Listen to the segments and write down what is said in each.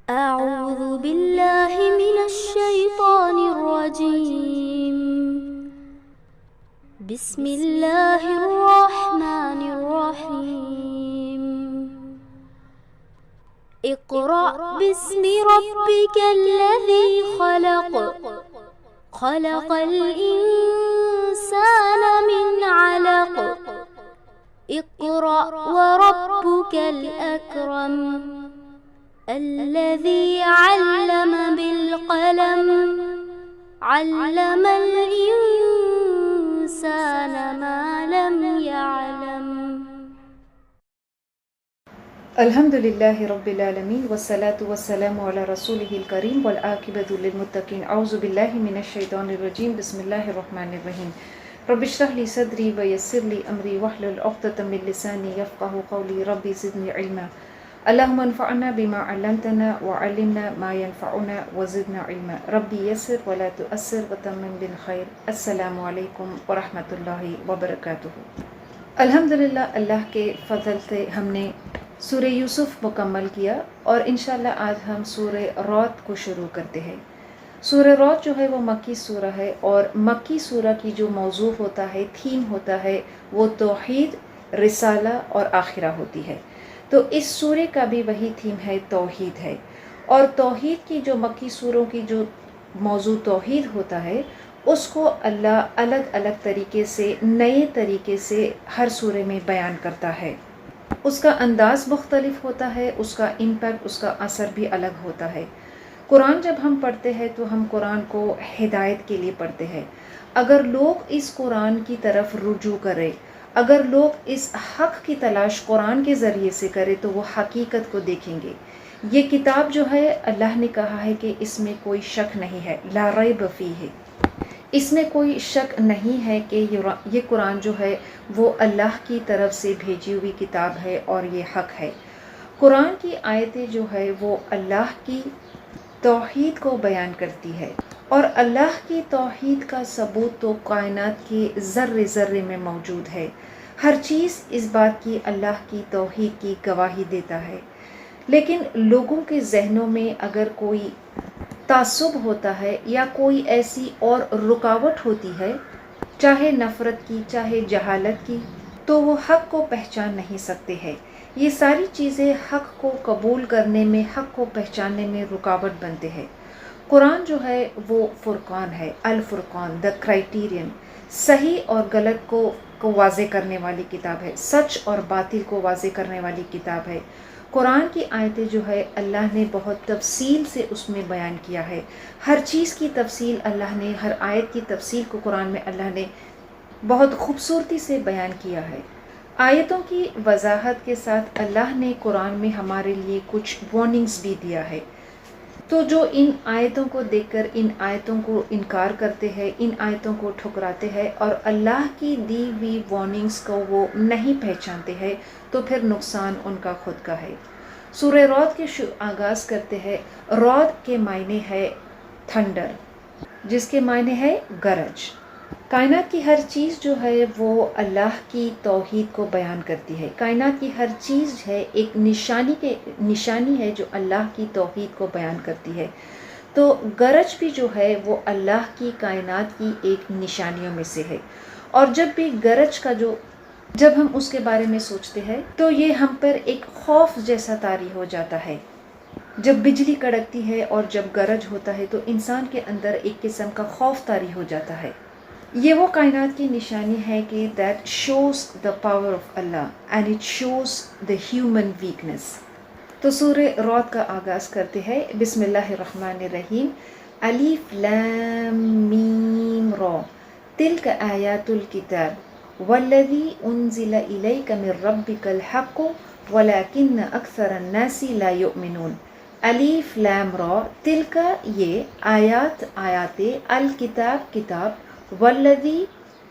أعوذ بالله من الشيطان الرجيم. بسم الله الرحمن الرحيم. اقرأ باسم ربك الذي خلق. خلق الإنسان من علق. اقرأ وربك الأكرم. الذي علم بالقلم. علم الإنسان ما لم يعلم. الحمد لله رب العالمين والصلاة والسلام على رسوله الكريم والعاقبة للمتقين. أعوذ بالله من الشيطان الرجيم. بسم الله الرحمن الرحيم. رب اشرح لي صدري ويسر لي أمري واحلل عقدة من لساني يفقهوا قولي. ربي زدني علما. اللهم انفعنا بما علمتنا وعلمنا ما ينفعنا وزدنا علما. ربي يسر ولا تؤسر وتمم بالخير. السلام علیکم ورحمۃ اللہ وبرکاتہ. الحمدللہ اللہ کے فضل سے ہم نے سورہ یوسف مکمل کیا اور انشاءاللہ آج ہم سورہ رعد کو شروع کرتے ہیں. سورہ رعد جو ہے وہ مکی سورہ ہے اور مکی سورہ کی جو موضوع ہوتا ہے، تھیم ہوتا ہے، وہ توحید، رسالہ اور آخرہ ہوتی ہے. تو اس سورے کا بھی وہی تھیم ہے، توحید ہے. اور توحید کی جو مکی سوروں کی جو موضوع توحید ہوتا ہے اس کو اللہ الگ الگ طریقے سے، نئے طریقے سے ہر سورے میں بیان کرتا ہے. اس کا انداز مختلف ہوتا ہے، اس کا امپیکٹ، اس کا اثر بھی الگ ہوتا ہے. قرآن جب ہم پڑھتے ہیں تو ہم قرآن کو ہدایت کے لیے پڑھتے ہیں. اگر لوگ اس قرآن کی طرف رجوع کریں، اگر لوگ اس حق کی تلاش قرآن کے ذریعے سے کریں تو وہ حقیقت کو دیکھیں گے. یہ کتاب جو ہے اللہ نے کہا ہے کہ اس میں کوئی شک نہیں ہے، لا ریب فیہ ہے. اس میں کوئی شک نہیں ہے کہ یہ قرآن جو ہے وہ اللہ کی طرف سے بھیجی ہوئی کتاب ہے اور یہ حق ہے. قرآن کی آیتیں جو ہے وہ اللہ کی توحید کو بیان کرتی ہے اور اللہ کی توحید کا ثبوت تو کائنات کے ذرے ذرے میں موجود ہے. ہر چیز اس بات کی اللہ کی توحید کی گواہی دیتا ہے. لیکن لوگوں کے ذہنوں میں اگر کوئی تعصب ہوتا ہے یا کوئی ایسی اور رکاوٹ ہوتی ہے، چاہے نفرت کی، چاہے جہالت کی، تو وہ حق کو پہچان نہیں سکتے ہیں. یہ ساری چیزیں حق کو قبول کرنے میں، حق کو پہچاننے میں رکاوٹ بنتے ہیں. قرآن جو ہے وہ فرقان ہے، الفرقان، دا کرائٹیرین، صحیح اور غلط کو واضح کرنے والی کتاب ہے، سچ اور باطل کو واضح کرنے والی کتاب ہے. قرآن کی آیتیں جو ہے اللہ نے بہت تفصیل سے اس میں بیان کیا ہے. ہر چیز کی تفصیل اللہ نے، ہر آیت کی تفصیل کو قرآن میں اللہ نے بہت خوبصورتی سے بیان کیا ہے. آیتوں کی وضاحت کے ساتھ اللہ نے قرآن میں ہمارے لیے کچھ وارننگز بھی دیا ہے. تو جو ان آیتوں کو دیکھ کر ان آیتوں کو انکار کرتے ہیں، ان آیتوں کو ٹھکراتے ہیں اور اللہ کی دی ہوئی وارننگز کو وہ نہیں پہچانتے ہیں تو پھر نقصان ان کا خود کا ہے. سورہ رعد کے آغاز کرتے ہیں. رعد کے معنی ہے تھنڈر، جس کے معنی ہے گرج. کائنات کی ہر چیز جو ہے وہ اللہ کی توحید کو بیان کرتی ہے. کائنات کی ہر چیز ہے ایک نشانی ہے جو اللہ کی توحید کو بیان کرتی ہے. تو گرج بھی جو ہے وہ اللہ کی کائنات کی ایک نشانیوں میں سے ہے. اور جب بھی گرج کا جب ہم اس کے بارے میں سوچتے ہیں تو یہ ہم پر ایک خوف جیسا طاری ہو جاتا ہے. جب بجلی کڑکتی ہے اور جب گرج ہوتا ہے تو انسان کے اندر ایک قسم کا خوف طاری ہو جاتا ہے. یہ وہ کائنات کی نشانی ہے کہ that shows the power of Allah and it shows the human weakness. تو سورہ رعد کا آغاز کرتے ہیں. بسم اللہ الرحمن الرحیم. الف لام میم را تلک آیات الکتاب والذی انزل الیک من ربک الحق ولکن اکثر الناس لا یؤمنون. الف لام را تلک یہ آیات الکتاب کتاب، والذی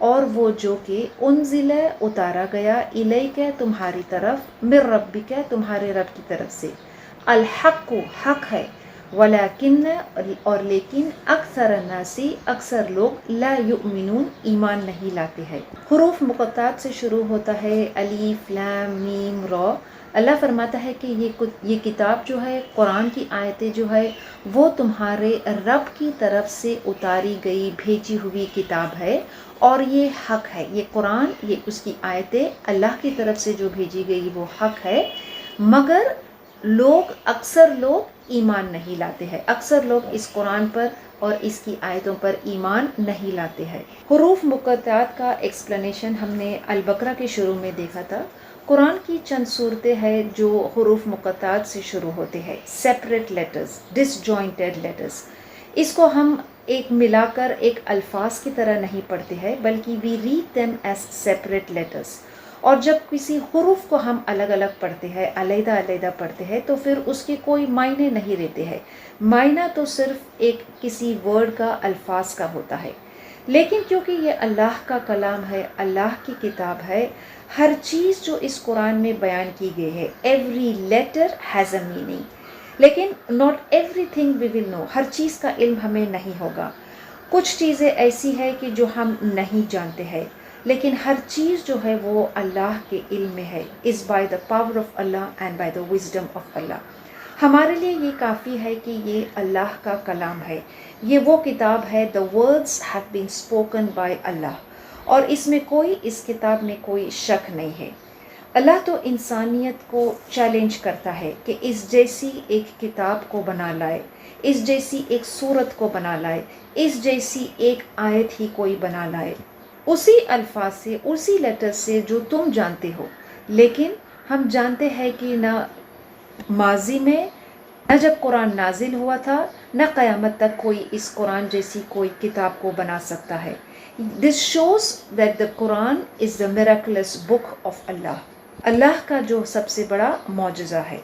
اور وہ جو کہ انزل اتارا گیا، الیک تمہاری طرف، من ربک تمہارے رب کی طرف سے، الحق حق ہے، ولیکن اور لیکن اکثر الناس اکثر لوگ لا یؤمنون ایمان نہیں لاتے ہیں. حروف مقطعات سے شروع ہوتا ہے. الف لام میم را. اللہ فرماتا ہے کہ یہ کتاب جو ہے، قرآن کی آیتیں جو ہے وہ تمہارے رب کی طرف سے اتاری گئی بھیجی ہوئی کتاب ہے، اور یہ حق ہے. یہ قرآن، یہ اس کی آیتیں اللہ کی طرف سے جو بھیجی گئی وہ حق ہے، مگر اکثر لوگ ایمان نہیں لاتے ہیں. اکثر لوگ اس قرآن پر اور اس کی آیتوں پر ایمان نہیں لاتے ہیں. حروف مقطعات کا ایکسپلینیشن ہم نے البقرہ کے شروع میں دیکھا تھا. قرآن کی چند صورتیں ہیں جو حروف مقطعات سے شروع ہوتے ہیں. سیپریٹ لیٹرز، ڈس جوائنٹڈ لیٹرز. اس کو ہم ایک ملا کر ایک الفاظ کی طرح نہیں پڑھتے ہیں، بلکہ we read them as separate letters. اور جب کسی حروف کو ہم الگ الگ پڑھتے ہیں، علیحدہ علیحدہ پڑھتے ہیں، تو پھر اس کے کوئی معنی نہیں رہتے ہیں. معنی تو صرف ایک کسی ورڈ کا، الفاظ کا ہوتا ہے. لیکن کیونکہ یہ اللہ کا کلام ہے، اللہ کی کتاب ہے، ہر چیز جو اس قرآن میں بیان کی گئی ہے، every letter has a meaning. لیکن not everything we will know, ہر چیز کا علم ہمیں نہیں ہوگا. کچھ چیزیں ایسی ہے کہ جو ہم نہیں جانتے ہیں، لیکن ہر چیز جو ہے وہ اللہ کے علم میں ہے. Is by the power of Allah and by the wisdom of Allah. ہمارے لیے یہ کافی ہے کہ یہ اللہ کا کلام ہے، یہ وہ کتاب ہے. The words have been spoken by Allah, اور اس میں اس کتاب میں کوئی شک نہیں ہے. اللہ تو انسانیت کو چیلنج کرتا ہے کہ اس جیسی ایک کتاب کو بنا لائے، اس جیسی ایک صورت کو بنا لائے، اس جیسی ایک آیت ہی کوئی بنا لائے، اسی الفاظ سے، اسی لیٹر سے جو تم جانتے ہو. لیکن ہم جانتے ہیں کہ نہ ماضی میں، نہ جب قرآن نازل ہوا تھا، نہ قیامت تک کوئی اس قرآن جیسی کوئی کتاب کو بنا سکتا ہے. This shows that the Quran is the miraculous book of Allah. اللہ کا جو سب سے بڑا معجزہ ہے.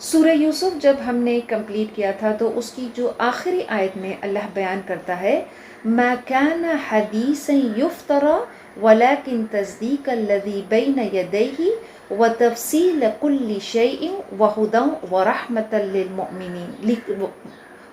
سورہ یوسف جب ہم نے کمپلیٹ کیا تھا تو اس کی جو آخری آیت میں اللہ بیان کرتا ہے مَا كَانَ حَدِيثًا يُفْتَرَى وَلَكِنْ تَصْدِيقَ الَّذِي بَيْنَ يَدَيْهِ وَتَفْصِيلَ كُلِّ شَيْءٍ وَهُدًى وَرَحْمَةً لِّلْمُؤْمِنِينَ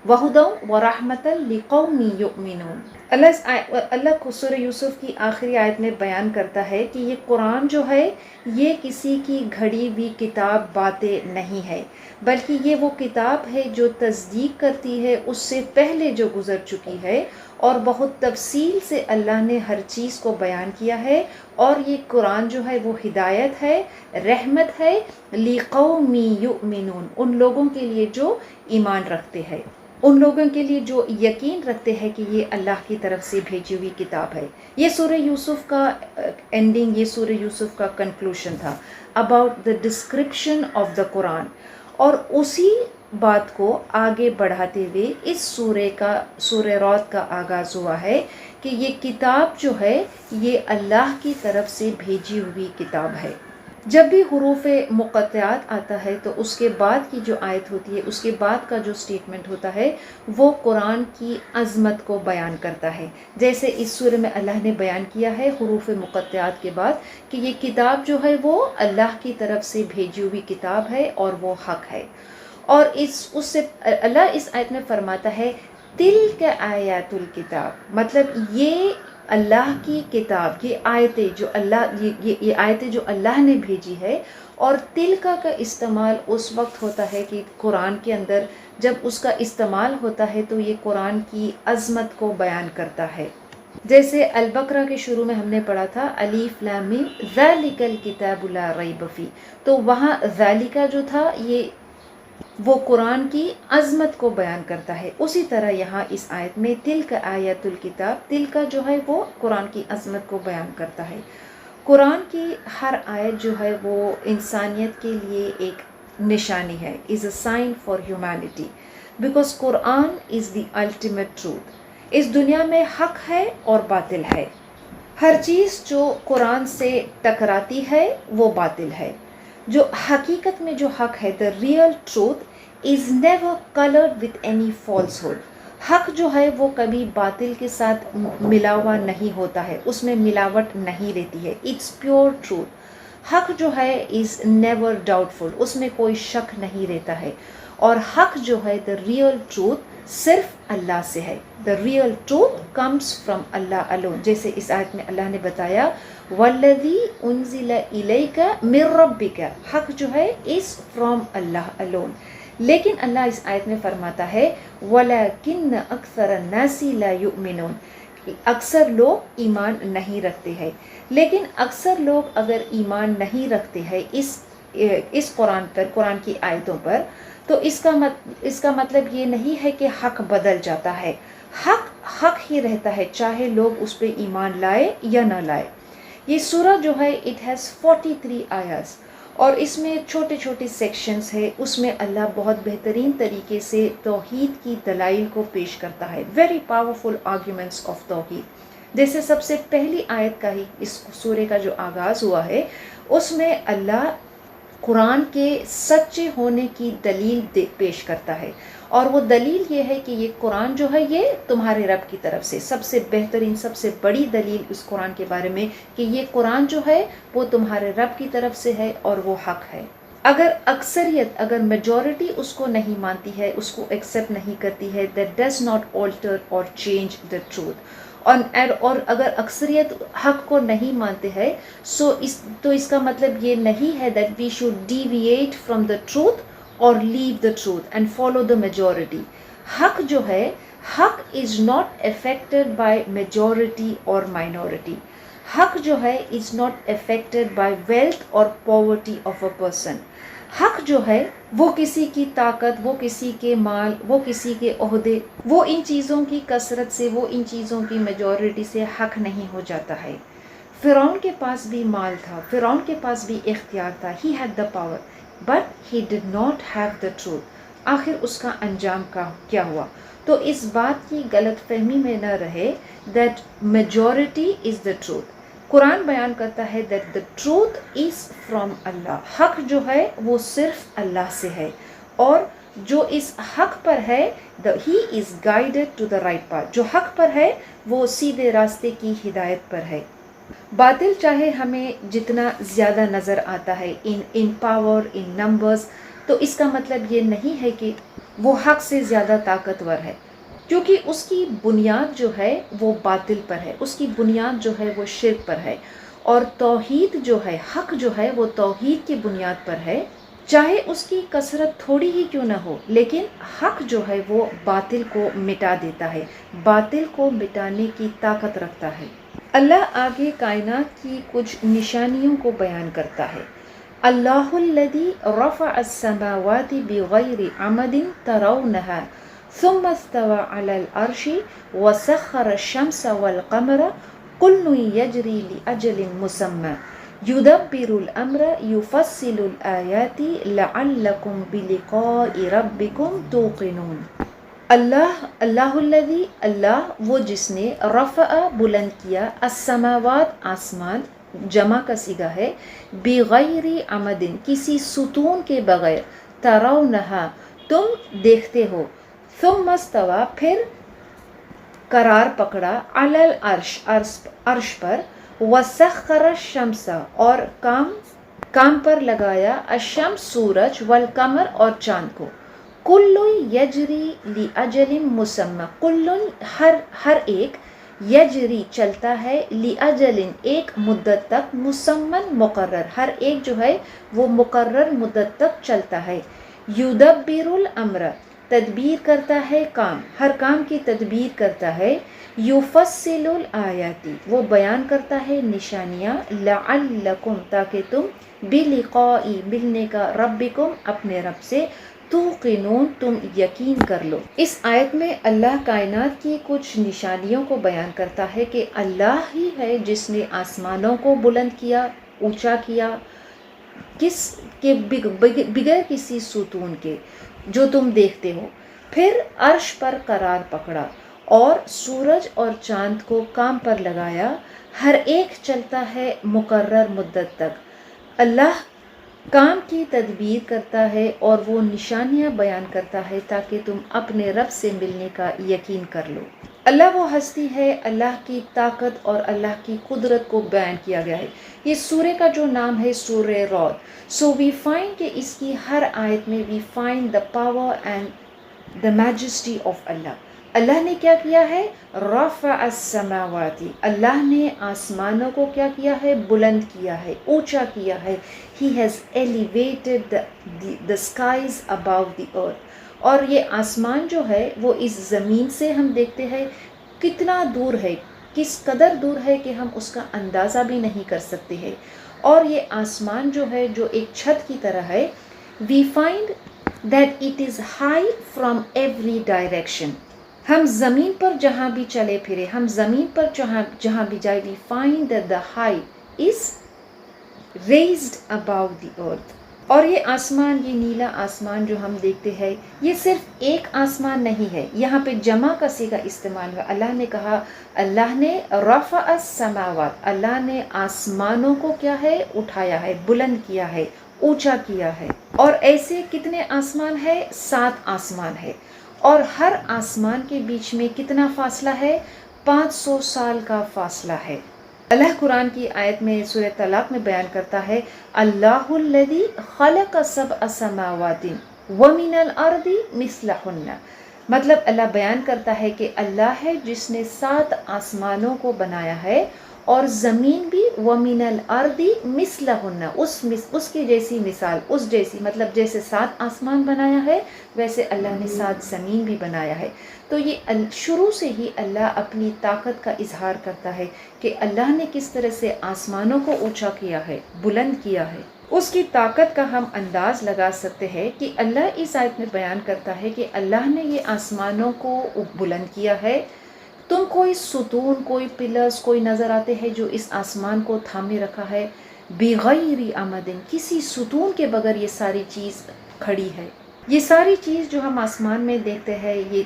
وَهُدًى وَرَحْمَةً لِّقَوْمٍ يُؤْمِنُونَ. اللہ کو سورہ یوسف کی آخری آیت میں بیان کرتا ہے کہ یہ قرآن جو ہے یہ کسی کی گھڑی ہوئی کتاب باتیں نہیں ہے، بلکہ یہ وہ کتاب ہے جو تصدیق کرتی ہے اس سے پہلے جو گزر چکی ہے، اور بہت تفصیل سے اللہ نے ہر چیز کو بیان کیا ہے. اور یہ قرآن جو ہے وہ ہدایت ہے، رحمت ہے، لِقَوْمٍ يُؤْمِنُونَ، ان لوگوں کے لیے جو ایمان رکھتے ہیں، ان لوگوں کے لیے جو یقین رکھتے ہیں کہ یہ اللہ کی طرف سے بھیجی ہوئی کتاب ہے. یہ سورہ یوسف کا اینڈنگ، یہ سورہ یوسف کا کنکلوژن تھا about the description of the Quran. اور اسی بات کو آگے بڑھاتے ہوئے اس سورہ رعد کا آغاز ہوا ہے کہ یہ کتاب جو ہے یہ اللہ کی طرف سے بھیجی ہوئی کتاب ہے. جب بھی حروف مقطعات آتا ہے تو اس کے بعد کی جو آیت ہوتی ہے، اس کے بعد کا جو سٹیٹمنٹ ہوتا ہے وہ قرآن کی عظمت کو بیان کرتا ہے. جیسے اس سورہ میں اللہ نے بیان کیا ہے حروف مقطعات کے بعد کہ یہ کتاب جو ہے وہ اللہ کی طرف سے بھیجی ہوئی کتاب ہے اور وہ حق ہے. اور اس سے اللہ اس آیت میں فرماتا ہے تلک آیات الکتاب، مطلب یہ اللہ کی کتاب، یہ آیتیں جو اللہ نے بھیجی ہے. اور تلکا کا استعمال اس وقت ہوتا ہے کہ قرآن کے اندر جب اس کا استعمال ہوتا ہے تو یہ قرآن کی عظمت کو بیان کرتا ہے. جیسے البقرہ کے شروع میں ہم نے پڑھا تھا الف لام میم ذالک الکتاب لا ریب فیہ، تو وہاں ذالک جو تھا یہ وہ قرآن کی عظمت کو بیان کرتا ہے. اسی طرح یہاں اس آیت میں تلک آیت الکتاب، تلک جو ہے وہ قرآن کی عظمت کو بیان کرتا ہے. قرآن کی ہر آیت جو ہے وہ انسانیت کے لیے ایک نشانی ہے، is a sign for humanity because Quran is the ultimate truth. اس دنیا میں حق ہے اور باطل ہے. ہر چیز جو قرآن سے ٹکراتی ہے وہ باطل ہے. جو حقیقت میں جو حق ہے، the real truth is never colored with any falsehood. حق جو ہے وہ کبھی باطل کے ساتھ ملا ہوا نہیں ہوتا ہے، اس میں ملاوٹ نہیں رہتی ہے. it's pure truth. حق جو ہے is never doubtful، اس میں کوئی شک نہیں رہتا ہے. اور حق جو ہے the real truth صرف اللہ سے ہے. the real truth comes from Allah alone. جیسے اس آیت میں اللہ نے بتایا والذی انزل الیک من ربک، حق جو ہے is from اللہ alone. لیکن اللہ اس آیت میں فرماتا ہے وَلَكِنَّ أَكْثَرَ النَّاسِ لَا يُؤْمِنُونَ، اکثر لوگ ایمان نہیں رکھتے ہیں. لیکن اکثر لوگ اگر ایمان نہیں رکھتے ہیں اس قرآن پر، قرآن کی آیتوں پر، تو اس کا مطلب یہ نہیں ہے کہ حق بدل جاتا ہے. حق ہی رہتا ہے چاہے لوگ اس پہ ایمان لائے یا نہ لائے. یہ سورہ جو ہے اٹ ہیز 43 آیات اور اس میں چھوٹے چھوٹے سیکشنز ہے. اس میں اللہ بہت بہترین طریقے سے توحید کی دلائل کو پیش کرتا ہے. ویری پاورفل آرگیومنٹس آف توحید. جیسے سب سے پہلی آیت کا ہی اس سورے کا جو آغاز ہوا ہے اس میں اللہ قرآن کے سچے ہونے کی دلیل پیش کرتا ہے. اور وہ دلیل یہ ہے کہ یہ قرآن جو ہے یہ تمہارے رب کی طرف سے، سب سے بہترین سب سے بڑی دلیل اس قرآن کے بارے میں کہ یہ قرآن جو ہے وہ تمہارے رب کی طرف سے ہے اور وہ حق ہے. اگر اکثریت، اگر میجورٹی اس کو نہیں مانتی ہے، اس کو ایکسیپٹ نہیں کرتی ہے، that does not alter or change the truth. اور اگر اکثریت حق کو نہیں مانتے ہیں تو اس کا مطلب یہ نہیں ہے that we should deviate from the truth or leave the truth and follow the majority. حق جو ہے، حق is not affected by majority or minority. حق جو ہے is not affected by wealth or poverty of a person. حق جو ہے وہ کسی کی طاقت، وہ کسی کے مال، وہ کسی کے عہدے، وہ ان چیزوں کی کثرت سے، وہ ان چیزوں کی میجورٹی سے حق نہیں ہو جاتا ہے. فرعون کے پاس بھی مال تھا، فرعون کے پاس بھی اختیار تھا. he had the power but he did not have the truth. آخر اس کا انجام کیا ہوا؟ تو اس بات کی غلط فہمی میں نہ رہے that majority is the truth. قرآن بیان کرتا ہے that the truth is from اللہ. حق جو ہے وہ صرف اللہ سے ہے اور جو اس حق پر ہے he is guided to the right path. جو حق پر ہے وہ سیدھے راستے کی ہدایت پر ہے. باطل چاہے ہمیں جتنا زیادہ نظر آتا ہے in power, in numbers، تو اس کا مطلب یہ نہیں ہے کہ وہ حق سے زیادہ طاقتور ہے، کیونکہ اس کی بنیاد جو ہے وہ باطل پر ہے، اس کی بنیاد جو ہے وہ شرک پر ہے. اور توحید جو ہے، حق جو ہے وہ توحید کی بنیاد پر ہے. چاہے اس کی کثرت تھوڑی ہی کیوں نہ ہو، لیکن حق جو ہے وہ باطل کو مٹا دیتا ہے، باطل کو مٹانے کی طاقت رکھتا ہے. اللہ آگے کائنات کی کچھ نشانیوں کو بیان کرتا ہے. اللہ الذی رفع السماوات بغیر عمد ترونها ثم استوى على العرش وسخر الشمس والقمر كل يجري لأجل مسمى يدبر الأمر يفصل الآيات لعلكم بلقاء ربكم توقنون. اللہ الذی، اللہ وہ جس نے رفع بلند کیا، السماوات آسمان جمع کا صیغہ ہے، بغیر عمد کسی ستون کے بغیر، ترونہا تم دیکھتے ہو، ثم استوى پھر قرار پکڑا، علی العرش عرش پر، وسخر الشمس اور کام پر لگایا، الشمس سورج، والقمر اور چاند کو، کل یجری لاجل مسمی کل ہر ایک، یجری چلتا ہے، لاجل ایک مدت تک، مسمن مقرر، ہر ایک جو ہے وہ مقرر مدت تک چلتا ہے. یدبر الامر تدبیر کرتا ہے کام، ہر کام کی تدبیر کرتا ہے. یفصل الآیات وہ بیان کرتا ہے نشانیاں، لعلکم تاکہ تم بلقائی ملنے کا، ربکم اپنے رب سے، توقنون تم یقین کر لو. اس آیت میں اللہ کائنات کی کچھ نشانیوں کو بیان کرتا ہے کہ اللہ ہی ہے جس نے آسمانوں کو بلند کیا، اونچا کیا، بغیر کسی ستون کے جو تم دیکھتے ہو. پھر عرش پر قرار پکڑا اور سورج اور چاند کو کام پر لگایا، ہر ایک چلتا ہے مقرر مدت تک. اللہ کام کی تدبیر کرتا ہے اور وہ نشانیاں بیان کرتا ہے تاکہ تم اپنے رب سے ملنے کا یقین کر لو. اللہ وہ ہستی ہے، اللہ کی طاقت اور اللہ کی قدرت کو بیان کیا گیا ہے. یہ سورہ کا جو نام ہے سورہ رعد. سو وی فائنڈ کہ اس کی ہر آیت میں we find the power and the majesty of Allah. Allah نے کیا کیا ہے؟ رفع السماوات، اللہ نے آسمانوں کو کیا کیا ہے؟ بلند کیا ہے، اونچا کیا ہے. He has elevated the skies above the earth. اور یہ آسمان جو ہے وہ اس زمین سے ہم دیکھتے ہیں کتنا دور ہے، کس قدر دور ہے کہ ہم اس کا اندازہ بھی نہیں کر سکتے ہیں. اور یہ آسمان جو ہے جو ایک چھت کی طرح ہے. We find that it is high from every direction. ہم زمین پر جہاں بھی چلے پھرے، ہم زمین پر جہاں بھی جائے we find that the high is raised above the earth. اور یہ آسمان، یہ نیلا آسمان جو ہم دیکھتے ہیں، یہ صرف ایک آسمان نہیں ہے. یہاں پہ جمع کا صیغہ استعمال ہوا. اللہ نے کہا، اللہ نے رفع السماوات، اللہ نے آسمانوں کو کیا ہے؟ اٹھایا ہے، بلند کیا ہے، اونچا کیا ہے. اور ایسے کتنے آسمان ہے؟ 7 آسمان ہے. اور ہر آسمان کے بیچ میں کتنا فاصلہ ہے؟ 500 سال کا فاصلہ ہے. اللہ قرآن کی آیت میں سورہ طلاق میں بیان کرتا ہے، اللہ الذی خلق 7 سماوات ومن الارض مثلہن. مطلب اللہ بیان کرتا ہے کہ اللہ ہے جس نے 7 آسمانوں کو بنایا ہے اور زمین بھی ومن الارض مثلہن، اس کی جیسی مثال، اس جیسی مطلب جیسے 7 آسمان بنایا ہے ویسے اللہ نے 7 زمین بھی بنایا ہے. تو یہ شروع سے ہی اللہ اپنی طاقت کا اظہار کرتا ہے کہ اللہ نے کس طرح سے آسمانوں کو اونچا کیا ہے، بلند کیا ہے. اس کی طاقت کا ہم انداز لگا سکتے ہیں کہ اللہ اس آیت میں بیان کرتا ہے کہ اللہ نے یہ آسمانوں کو بلند کیا ہے. تم کوئی ستون، کوئی پلرز کوئی نظر آتے ہیں جو اس آسمان کو تھامے رکھا ہے؟ بغیر عمد، کسی ستون کے بغیر یہ ساری چیز کھڑی ہے. یہ ساری چیز جو ہم آسمان میں دیکھتے ہیں، یہ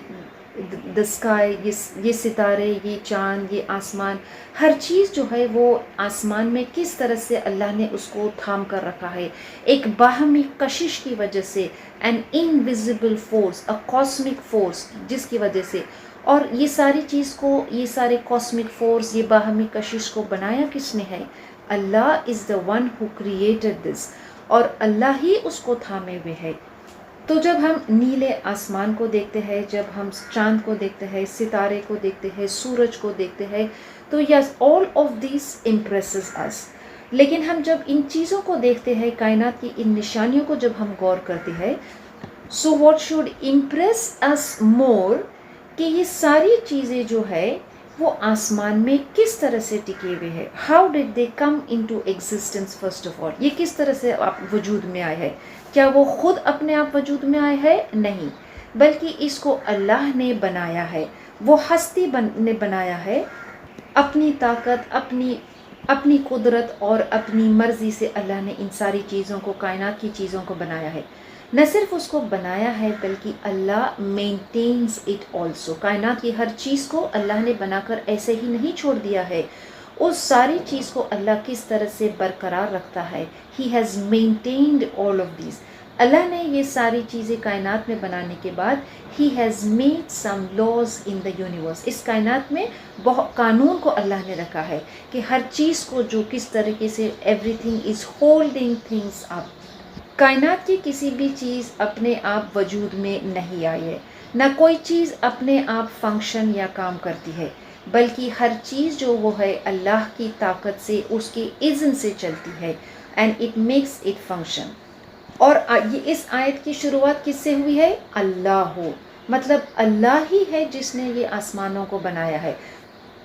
the sky، یہ ستارے، یہ چاند، یہ آسمان، ہر چیز جو ہے وہ آسمان میں کس طرح سے اللہ نے اس کو تھام کر رکھا ہے، ایک باہمی کشش کی وجہ سے. an invisible force، a cosmic force، جس کی وجہ سے. اور یہ ساری چیز کو، یہ سارے کاسمک فورس، یہ باہمی کشش کو بنایا کس نے ہے؟ اللہ is the one who created this، اور اللہ ہی اس کو تھامے ہوئے ہے. تو جب ہم نیلے آسمان کو دیکھتے ہیں، جب ہم چاند کو دیکھتے ہیں، ستارے کو دیکھتے ہیں، سورج کو دیکھتے ہیں، تو یس all of these impresses us. لیکن ہم جب ان چیزوں کو دیکھتے ہیں، کائنات کی ان نشانیوں کو جب ہم غور کرتے ہیں، so what should impress us more کہ یہ ساری چیزیں جو ہے وہ آسمان میں کس طرح سے ٹکے ہوئے ہیں. How did they come into existence first of all؟ یہ کس طرح سے وجود میں آئے ہیں؟ کیا وہ خود اپنے آپ وجود میں آئے ہیں؟ نہیں، بلکہ اس کو اللہ نے بنایا ہے. وہ ہستی نے بنایا ہے. اپنی طاقت، اپنی قدرت اور اپنی مرضی سے اللہ نے ان ساری چیزوں کو، کائنات کی چیزوں کو بنایا ہے. نہ صرف اس کو بنایا ہے بلکہ اللہ مینٹینز اٹ آلسو. کائنات کی ہر چیز کو اللہ نے بنا کر ایسے ہی نہیں چھوڑ دیا ہے. اس ساری چیز کو اللہ کس طرح سے برقرار رکھتا ہے. He has maintained all of these. اللہ نے یہ ساری چیزیں کائنات میں بنانے کے بعد He has made some laws in the universe. اس کائنات میں بہت قانون کو اللہ نے رکھا ہے کہ ہر چیز کو جو کس طریقے سے everything is holding things up. کائنات کی کسی بھی چیز اپنے آپ وجود میں نہیں آئی ہے، نہ کوئی چیز اپنے آپ فنکشن یا کام کرتی ہے، بلکہ ہر چیز جو وہ ہے اللہ کی طاقت سے، اس کی اذن سے چلتی ہے and it makes it function. اور یہ اس آیت کی شروعات کس سے ہوئی ہے؟ اللہ ہو، مطلب اللہ ہی ہے جس نے یہ آسمانوں کو بنایا ہے.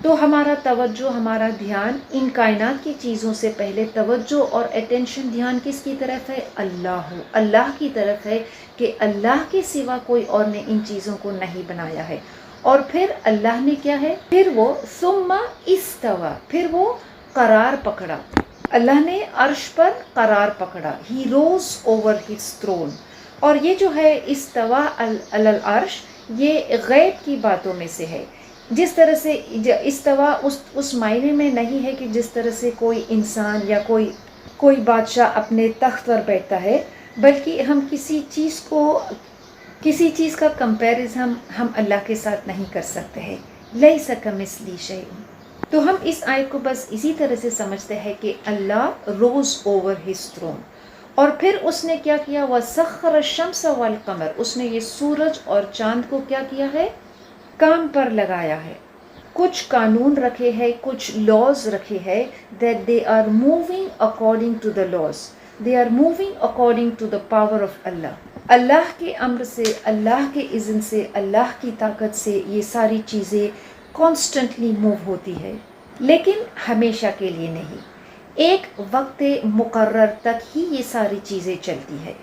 تو ہمارا توجہ، ہمارا دھیان ان کائنات کی چیزوں سے پہلے توجہ اور اٹینشن، دھیان کس کی طرف ہے؟ اللہ ہو، اللہ کی طرف ہے کہ اللہ کے سوا کوئی اور نے ان چیزوں کو نہیں بنایا ہے. اور پھر اللہ نے کیا ہے؟ پھر وہ ثم استوى، پھر وہ قرار پکڑا. اللہ نے عرش پر قرار پکڑا. He rose over his throne. اور یہ جو ہے استوى علی العرش، یہ غیب کی باتوں میں سے ہے. جس طرح سے استوا اس معنی میں نہیں ہے کہ جس طرح سے کوئی انسان یا کوئی بادشاہ اپنے تخت پر بیٹھتا ہے، بلکہ ہم کسی چیز کا کمپیریزن ہم اللہ کے ساتھ نہیں کر سکتے ہیں. لیس کمثلہ شیء. تو ہم اس آیت کو بس اسی طرح سے سمجھتے ہیں کہ اللہ روز اوور ہز تھرون، اور پھر اس نے کیا کیا، وَسَخَّرَ الشَّمْسَ وَالْقَمَرَ، اس نے یہ سورج اور چاند کو کیا کیا ہے، کام پر لگایا ہے، کچھ قانون رکھے ہیں، کچھ لاز رکھے ہیں، that they are moving according to the laws, they are moving according to the power of Allah. اللہ کے امر سے، اللہ کے اذن سے، اللہ کی طاقت سے یہ ساری چیزیں کانسٹنٹلی موو ہوتی ہے، لیکن ہمیشہ کے لیے نہیں، ایک وقت مقرر تک ہی یہ ساری چیزیں چلتی ہے،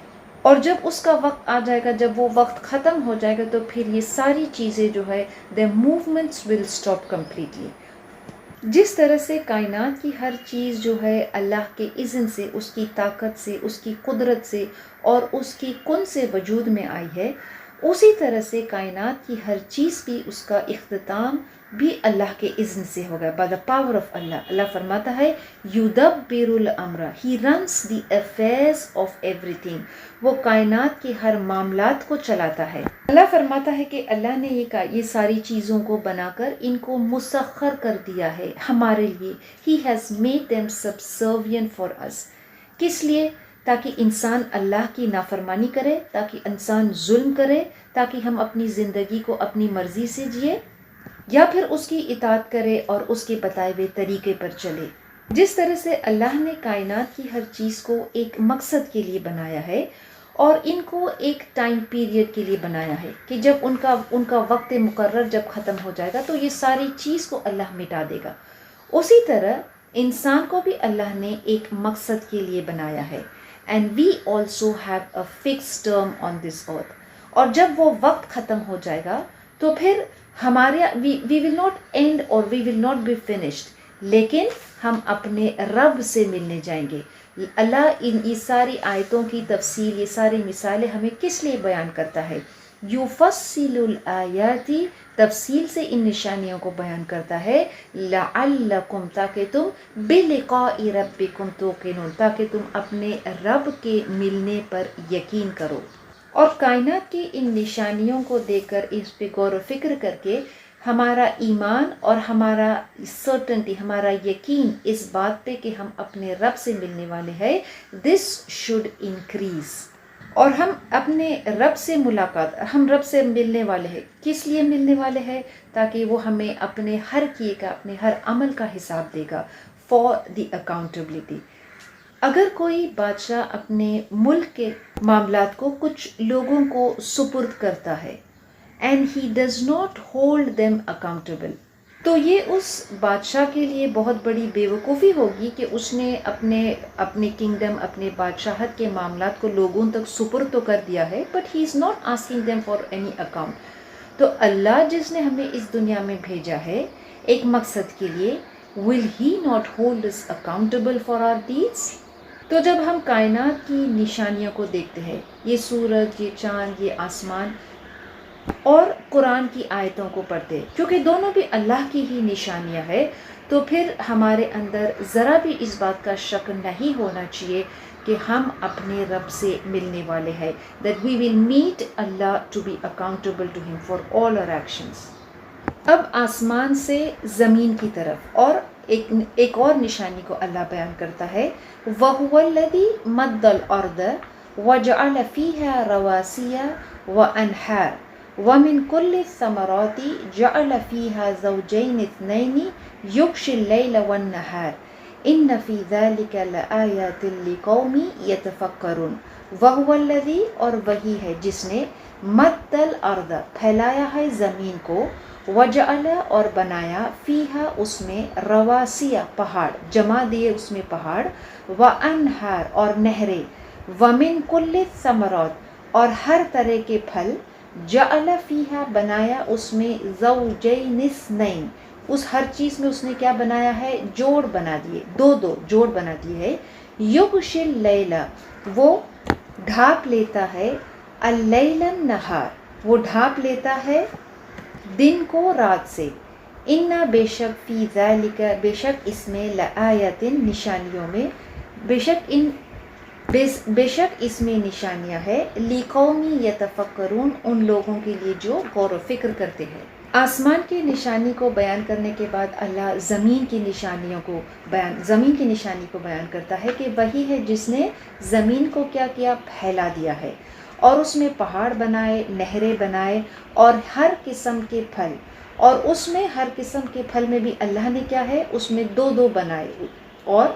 اور جب اس کا وقت آ جائے گا، جب وہ وقت ختم ہو جائے گا، تو پھر یہ ساری چیزیں جو ہے the movements will stop completely. جس طرح سے کائنات کی ہر چیز جو ہے اللہ کے اذن سے، اس کی طاقت سے، اس کی قدرت سے اور اس کی کن سے وجود میں آئی ہے، اسی طرح سے کائنات کی ہر چیز بھی اس کا اختتام بھی اللہ کے اذن سے ہوگا، by the power of اللہ. اللہ فرماتا ہے یُدَبِّرُ الْأَمْرَ، He runs the affairs of everything، وہ کائنات کے ہر معاملات کو چلاتا ہے. اللہ فرماتا ہے کہ اللہ نے یہ ساری چیزوں کو بنا کر ان کو مسخر کر دیا ہے ہمارے لیے. He has made them subservient for us. کس لیے؟ تاکہ انسان اللہ کی نافرمانی کرے، تاکہ انسان ظلم کرے، تاکہ ہم اپنی زندگی کو اپنی مرضی سے جیے، یا پھر اس کی اطاعت کرے اور اس کے بتائے ہوئے طریقے پر چلے. جس طرح سے اللہ نے کائنات کی ہر چیز کو ایک مقصد کے لیے بنایا ہے، اور ان کو ایک ٹائم پیریڈ کے لیے بنایا ہے کہ جب ان کا وقت مقرر جب ختم ہو جائے گا تو یہ ساری چیز کو اللہ مٹا دے گا، اسی طرح انسان کو بھی اللہ نے ایک مقصد کے لیے بنایا ہے. And we also have a fixed term on this earth. اور جب وہ وقت ختم ہو جائے گا تو پھر we will not end or we will not be finished، لیکن ہم اپنے رب سے ملنے جائیں گے. اللہ یہ ساری آیتوں کی تفصیل، یہ ساری مثالیں ہمیں کس لیے بیان کرتا ہے؟ یُفَصِّلُ الْآیَاتِ، تفصیل سے ان نشانیوں کو بیان کرتا ہے، لَعَلَّكُمْ، تاکہ تم بِلِقَاءِ رَبِّكُمْ تُوقِنُونَ، تاکہ تم اپنے رب کے ملنے پر یقین کرو. اور کائنات کی ان نشانیوں کو دیکھ کر، اس پہ غور و فکر کر کے ہمارا ایمان اور ہمارا سرٹنٹی، ہمارا یقین اس بات پہ کہ ہم اپنے رب سے ملنے والے ہیں، دس شوڈ انکریز. اور ہم اپنے رب سے ہم رب سے ملنے والے ہیں. کس لیے ملنے والے ہیں؟ تاکہ وہ ہمیں اپنے ہر کیے کا، اپنے ہر عمل کا حساب دے گا، فار دی اکاؤنٹیبلٹی. اگر کوئی بادشاہ اپنے ملک کے معاملات کو کچھ لوگوں کو سپرد کرتا ہے and he does not hold them accountable، تو یہ اس بادشاہ کے لیے بہت بڑی بے وقوفی ہوگی کہ اس نے اپنے کنگڈم، اپنے بادشاہت کے معاملات کو لوگوں تک سپرد تو کر دیا ہے، but he is not asking them for any account. تو اللہ جس نے ہمیں اس دنیا میں بھیجا ہے ایک مقصد کے لیے، will he not hold us accountable for our deeds؟ تو جب ہم کائنات کی نشانیوں کو دیکھتے ہیں، یہ سورج، یہ چاند، یہ آسمان، اور قرآن کی آیتوں کو پڑھتے، کیونکہ دونوں بھی اللہ کی ہی نشانیاں ہے، تو پھر ہمارے اندر ذرا بھی اس بات کا شک نہیں ہونا چاہیے کہ ہم اپنے رب سے ملنے والے ہیں، that we will meet Allah to be accountable to him for all our actions. اب آسمان سے زمین کی طرف اور ایک اور نشانی کو اللہ بیان کرتا ہے، وَهُوَ الَّذِي مَدَّ الْأَرْضَ وَجَعَلَ فِيهَا رَوَاسِيَ وَأَنْهَارًا وَمِن كُلِّ الثَّمَرَاتِ جَعَلَ فِيهَا زَوْجَيْنِ اثْنَيْنِ يُغْشِي اللَّيْلَ وَالنَّهَارَ إِنَّ فِي ذَلِكَ لَآيَاتٍ لِقَوْمٍ يَتَفَكَّرُونَ. وَهُوَ الَّذِي، اور وہی ہے جس نے، مَدَّ الْأَرْضَ، پھیلایا ہے زمین کو، وَجَعَلَ، اور بنایا، فِيهَا، اس میں، رواسیہ، پہاڑ، جمع دیے اس میں پہاڑ، وَأَنْهَارَ، اور نہریں، وَمِن كُلِّ الثَّمَرَاتِ، اور ہر طرح کے پھل، جعل فیہا، بنایا اس میں، زوجین اثنین، اس ہر چیز میں اس نے کیا بنایا ہے؟ جوڑ بنا دیے، دو جوڑ بنا دیے ہے. یغشی اللیل، وہ ڈھانپ لیتا ہے، اللیل النہار، وہ ڈھانپ لیتا ہے دن کو رات سے. انا، بے شک، فی ذالک، بے شک اس میں، لآیت، نشانیوں میں، بے شک ان بے شک اس میں نشانیاں ہے لِقَوْمٍ یتفکرون، ان لوگوں کے لیے جو غور و فکر کرتے ہیں۔ آسمان کی نشانی کو بیان کرنے کے بعد اللہ زمین کی نشانی کو بیان کرتا ہے کہ وہی ہے جس نے زمین کو کیا کیا، پھیلا دیا ہے، اور اس میں پہاڑ بنائے، نہریں بنائے، اور ہر قسم کے پھل، اور اس میں ہر قسم کے پھل میں بھی اللہ نے کیا ہے، اس میں دو بنائے، اور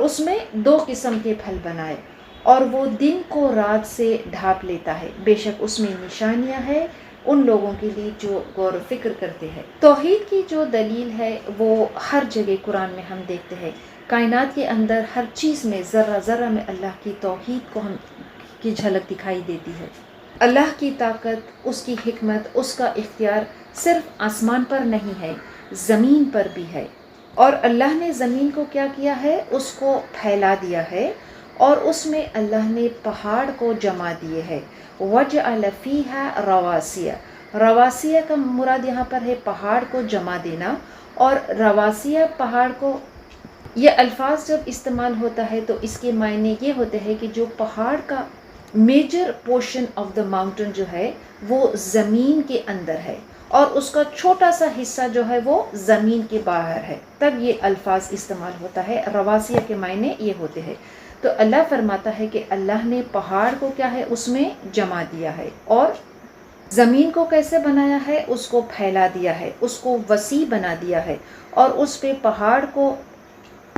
اس میں 2 قسم کے پھل بنائے، اور وہ دن کو رات سے ڈھانپ لیتا ہے۔ بے شک اس میں نشانیاں ہیں ان لوگوں کے لیے جو غور و فکر کرتے ہیں۔ توحید کی جو دلیل ہے وہ ہر جگہ قرآن میں ہم دیکھتے ہیں، کائنات کے اندر ہر چیز میں ذرہ ذرہ میں اللہ کی توحید کی جھلک دکھائی دیتی ہے۔ اللہ کی طاقت، اس کی حکمت، اس کا اختیار صرف آسمان پر نہیں ہے، زمین پر بھی ہے، اور اللہ نے زمین کو کیا کیا ہے، اس کو پھیلا دیا ہے، اور اس میں اللہ نے پہاڑ کو جما دیے ہے۔ وَجَعَلَ فِيهَا رَوَاسِيَ، رواسیہ کا مراد یہاں پر ہے پہاڑ کو جما دینا، اور رواسیہ پہاڑ کو، یہ الفاظ جب استعمال ہوتا ہے تو اس کے معنی یہ ہوتے ہیں کہ جو پہاڑ کا major portion of the mountain جو ہے وہ زمین کے اندر ہے، اور اس کا چھوٹا سا حصہ جو ہے وہ زمین کے باہر ہے، تب یہ الفاظ استعمال ہوتا ہے۔ رواسیہ کے معنی یہ ہوتے ہیں۔ تو اللہ فرماتا ہے کہ اللہ نے پہاڑ کو کیا ہے، اس میں جما دیا ہے، اور زمین کو کیسے بنایا ہے، اس کو پھیلا دیا ہے، اس کو وسیع بنا دیا ہے، اور اس پہ پہاڑ کو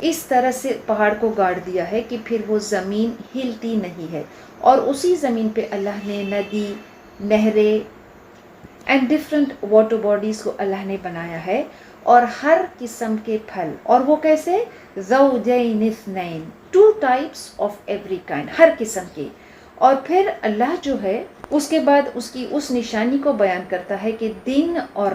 اس طرح سے پہاڑ کو گاڑ دیا ہے کہ پھر وہ زمین ہلتی نہیں ہے، اور اسی زمین پہ اللہ نے ندی، نہریں اینڈ ڈفرنٹ واٹر باڈیز کو اللہ نے بنایا ہے، اور ہر قسم کے پھل، اور وہ کیسے، زوجین اثنین، 2 types of every kind، ہر قسم کے۔ اور پھر اللہ جو ہے اس کے بعد اس کی اس نشانی کو بیان کرتا ہے کہ دن اور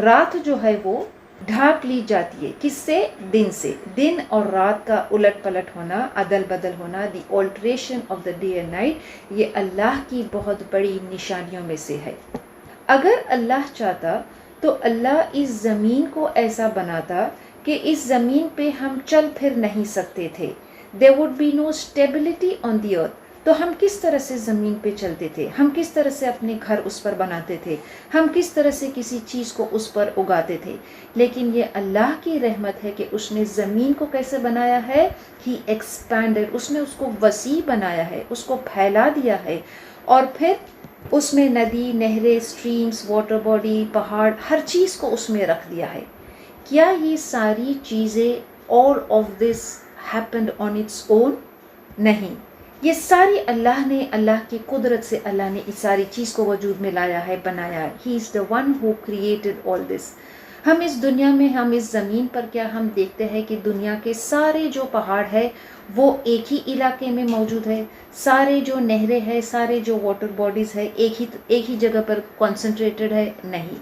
رات جو ہے وہ ڈھانپ لی جاتی ہے، کس سے، دن سے۔ دن اور رات کا الٹ پلٹ ہونا، عدل بدل ہونا، the alteration of the day and night, یہ اللہ کی بہت بڑی نشانیوں میں سے ہے۔ اگر اللہ چاہتا تو اللہ اس زمین کو ایسا بناتا کہ اس زمین پہ ہم چل پھر نہیں سکتے تھے، there would be no stability on the earth، تو ہم کس طرح سے زمین پہ چلتے تھے، ہم کس طرح سے اپنے گھر اس پر بناتے تھے، ہم کس طرح سے کسی چیز کو اس پر اگاتے تھے؟ لیکن یہ اللہ کی رحمت ہے کہ اس نے زمین کو کیسے بنایا ہے، he expanded، اس نے اس کو وسیع بنایا ہے، اس کو پھیلا دیا ہے، اور پھر اس میں ندی، نہریں، سٹریمز، واٹر باڈی، پہاڑ، ہر چیز کو اس میں رکھ دیا ہے۔ کیا یہ ساری چیزیں all of this happened on its own؟ نہیں، یہ ساری اللہ کی قدرت سے اللہ نے اس ساری چیز کو وجود میں لایا ہے، بنایا ہے۔ He is the one who created all this۔ ہم اس دنیا میں، ہم اس زمین پر کیا ہم دیکھتے ہیں کہ دنیا کے سارے جو پہاڑ ہے وہ ایک ہی علاقے میں موجود ہے، سارے جو نہریں ہیں، سارے جو واٹر باڈیز ہے ایک ہی جگہ پر کنسنٹریٹڈ ہے؟ نہیں،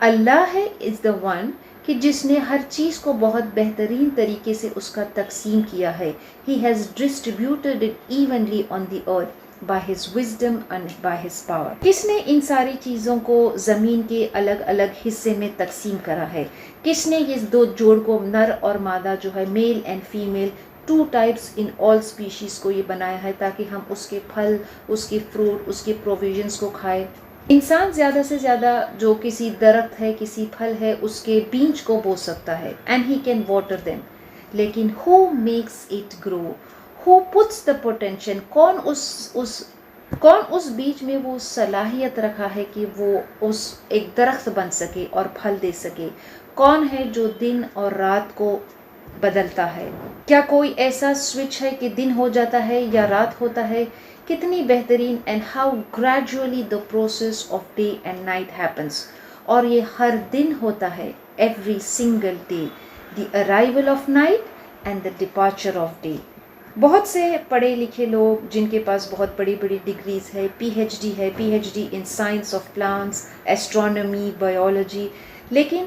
اللہ ہے از دا ون کہ جس نے ہر چیز کو بہت بہترین طریقے سے اس کا تقسیم کیا ہے۔ He has distributed it evenly on the earth by his wisdom and by his power۔ کس نے ان ساری چیزوں کو زمین کے الگ الگ حصے میں تقسیم کرا ہے؟ کس نے یہ 2 جوڑ کو، نر اور مادہ جو ہے، male and female, 2 types in all species کو یہ بنایا ہے تاکہ ہم اس کے پھل، اس کے فروٹ، اس کے پروویژنس کو کھائے۔ انسان زیادہ سے زیادہ جو کسی درخت ہے، کسی پھل ہے، اس کے بیج کو بو سکتا ہے and he can water them، لیکن who makes it grow، who puts the potential، کون اس بیج میں وہ صلاحیت رکھا ہے کہ وہ ایک درخت بن سکے اور پھل دے سکے؟ کون ہے جو دن اور رات کو بدلتا ہے؟ کیا کوئی ایسا سوئچ ہے کہ دن ہو جاتا ہے یا رات ہوتا ہے؟ کتنی بہترین and how gradually the process of day and night happens, اور یہ ہر دن ہوتا ہے، every single day, the arrival of night and the departure of day. بہت سے پڑھے لکھے لوگ جن کے پاس بہت بڑی بڑی ڈگریز ہے، P H D in science of plants, astronomy, biology, لیکن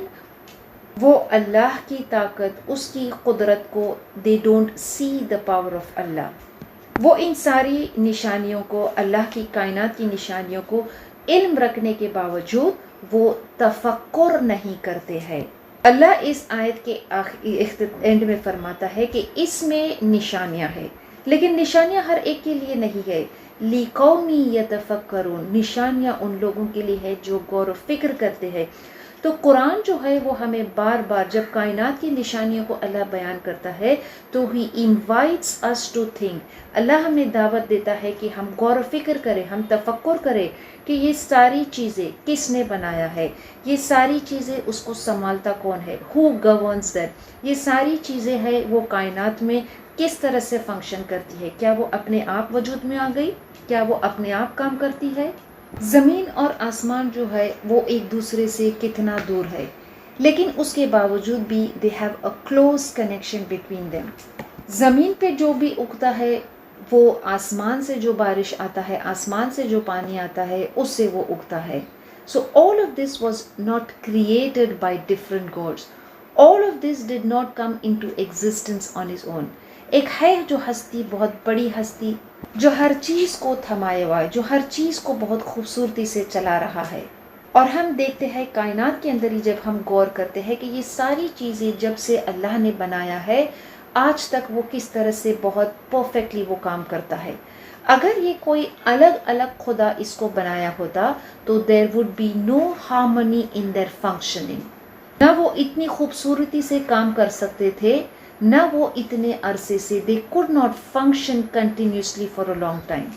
وہ اللہ کی طاقت، اس کی قدرت کو they don't see the power of اللہ۔ وہ ان ساری نشانیوں کو، اللہ کی کائنات کی نشانیوں کو علم رکھنے کے باوجود وہ تفکر نہیں کرتے ہیں، اللہ اس آیت کے اینڈ میں فرماتا ہے کہ اس میں نشانیاں ہیں، لیکن نشانیاں ہر ایک کے لیے نہیں ہے. لِقَوْمِ يَتَفَكَّرُونَ، نشانیاں ان لوگوں کے لیے ہے جو غور و فکر کرتے ہیں. تو قرآن جو ہے وہ ہمیں بار بار جب کائنات کی نشانیوں کو اللہ بیان کرتا ہے تو ہی انوائٹس us to think. اللہ ہمیں دعوت دیتا ہے کہ ہم غور و فکر کریں، ہم تفکر کریں کہ یہ ساری چیزیں کس نے بنایا ہے، یہ ساری چیزیں اس کو سنبھالتا کون ہے، who governs that. یہ ساری چیزیں ہیں وہ کائنات میں کس طرح سے فنکشن کرتی ہے، کیا وہ اپنے آپ وجود میں آ گئی، کیا وہ اپنے آپ کام کرتی ہے. زمین اور آسمان جو ہے وہ ایک دوسرے سے کتنا دور ہے، لیکن اس کے باوجود بھی they have a close connection between them. زمین پہ جو بھی اگتا ہے وہ آسمان سے جو بارش آتا ہے، آسمان سے جو پانی آتا ہے اس سے وہ اگتا ہے. So all of this was not created by different gods. All of this did not come into existence on its own. ایک ہے جو ہستی، بہت بڑی ہستی، جو ہر چیز کو تھمائے ہوا ہے، جو ہر چیز کو بہت خوبصورتی سے چلا رہا ہے. اور ہم دیکھتے ہیں کائنات کے اندر ہی جب ہم غور کرتے ہیں کہ یہ ساری چیزیں جب سے اللہ نے بنایا ہے آج تک وہ کس طرح سے بہت پرفیکٹلی وہ کام کرتا ہے. اگر یہ کوئی الگ الگ خدا اس کو بنایا ہوتا تو there would be no harmony in their functioning. نہ وہ اتنی خوبصورتی سے کام کر سکتے تھے، نہ وہ اتنے عرصے سے they could not function continuously for a long time.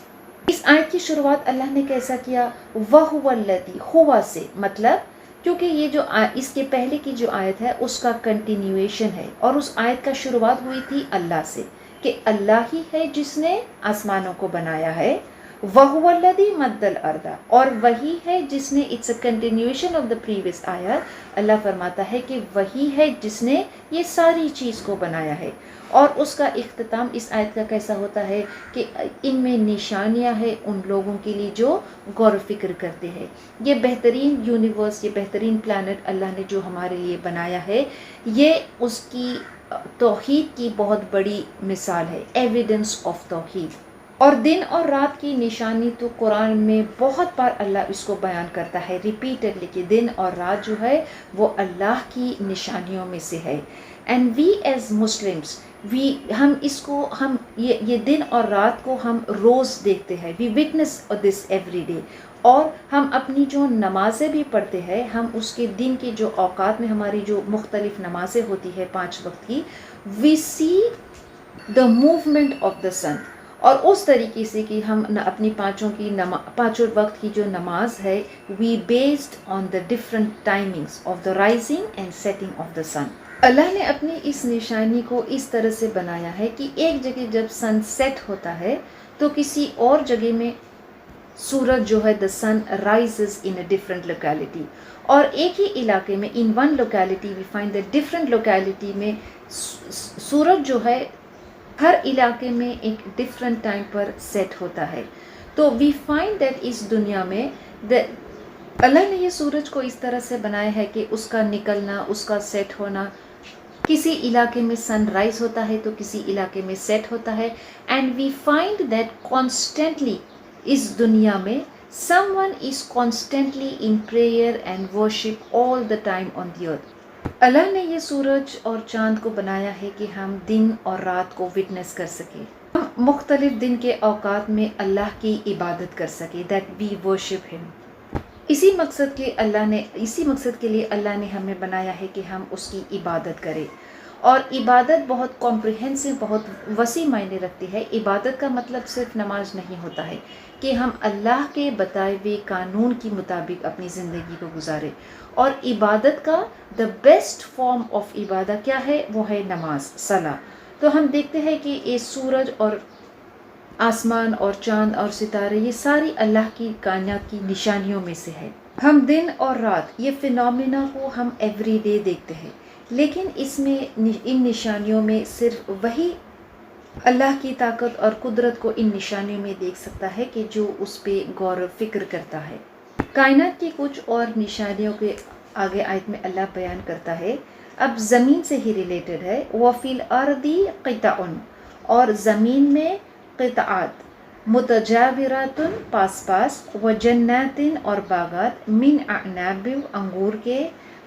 اس آیت کی شروعات اللہ نے کیسا کیا؟ وَهُوَ الَّذِي، ہوا سے، مطلب کیونکہ یہ جو اس کے پہلے کی جو آیت ہے اس کا کنٹینیویشن ہے، اور اس آیت کا شروعات ہوئی تھی اللہ سے کہ اللہ ہی ہے جس نے آسمانوں کو بنایا ہے. وَهُوَ الَّذِي مَدَّ الْأَرْضَ، اور وہی ہے جس نے، it's a continuation of the previous آیت. اللہ فرماتا ہے کہ وہی ہے جس نے یہ ساری چیز کو بنایا ہے. اور اس کا اختتام اس آیت کا کیسا ہوتا ہے کہ ان میں نشانیاں ہیں ان لوگوں کے لیے جو غور و فکر کرتے ہیں. یہ بہترین یونیورس، یہ بہترین پلانٹ اللہ نے جو ہمارے لیے بنایا ہے، یہ اس کی توحید کی بہت بڑی مثال ہے، ایویڈنس آف توحید. اور دن اور رات کی نشانی تو قرآن میں بہت بار اللہ اس کو بیان کرتا ہے ریپیٹڈلی کہ دن اور رات جو ہے وہ اللہ کی نشانیوں میں سے ہے. اینڈ وی ایز مسلمس، ہم اس کو، ہم یہ دن اور رات کو ہم روز دیکھتے ہیں، وی وٹنس دس ایوری ڈے. اور ہم اپنی جو نمازیں بھی پڑھتے ہیں، ہم اس کے دن کے جو اوقات میں ہماری جو مختلف نمازیں ہوتی ہے 5 وقت کی، وی سی دا موومنٹ آف دا سن. اور اس طریقے سے کہ ہم اپنی پانچوں وقت کی جو نماز ہے we based on the different timings of the rising and setting of the sun. Allah نے اپنی اس نشانی کو اس طرح سے بنایا ہے کہ ایک جگہ جب سن سیٹ ہوتا ہے تو کسی اور جگہ میں سورج جو ہے the sun rises in a different locality. اور ایک ہی علاقے میں in one locality we find the different locality میں سورج جو ہے ہر علاقے میں ایک ڈفرنٹ ٹائم پر سیٹ ہوتا ہے. تو وی فائنڈ دیٹ اس دنیا میں اللہ نے یہ سورج کو اس طرح سے بنایا ہے کہ اس کا نکلنا، اس کا سیٹ ہونا، کسی علاقے میں سن رائز ہوتا ہے تو کسی علاقے میں سیٹ ہوتا ہے. And we find that constantly اس دنیا میں someone is constantly in prayer and worship all the time on the earth. Allah نے یہ سورج اور چاند کو بنایا ہے کہ ہم دن اور رات کو وٹنس کر سکیں، ہم مختلف دن کے اوقات میں اللہ کی عبادت کر سکیں، دیٹ وی ورشپ ہم. اسی مقصد کے لیے اللہ نے ہمیں بنایا ہے کہ ہم اس کی عبادت کریں. اور عبادت بہت کمپریہنسو، بہت وسیع معنی رکھتی ہے. عبادت کا مطلب صرف نماز نہیں ہوتا ہے کہ ہم اللہ کے بتائے ہوئے قانون کے مطابق اپنی زندگی کو گزارے. اور عبادت کا دا بیسٹ فارم آف عبادت کیا ہے؟ وہ ہے نماز، صلاۃ. تو ہم دیکھتے ہیں کہ یہ سورج اور آسمان اور چاند اور ستارے یہ ساری اللہ کی کائنات کی نشانیوں میں سے ہے. ہم دن اور رات یہ فینومینا کو ہم ایوری ڈے دیکھتے ہیں، لیکن اس میں ان نشانیوں میں صرف وہی اللہ کی طاقت اور قدرت کو ان نشانیوں میں دیکھ سکتا ہے کہ جو اس پہ غور و فکر کرتا ہے. کائنات کی کچھ اور نشانیوں کے آگے آیت میں اللہ بیان کرتا ہے. اب زمین سے ہی ریلیٹڈ ہے. وَفِي الْأَرْضِ قِطَعٌ، اور زمین میں قطعات، متجاوراتن پاس پاس، وجناتن اور باغات، من اعناب انگور کے،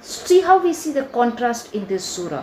See how we see the contrast in this surah.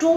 2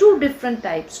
2 different types,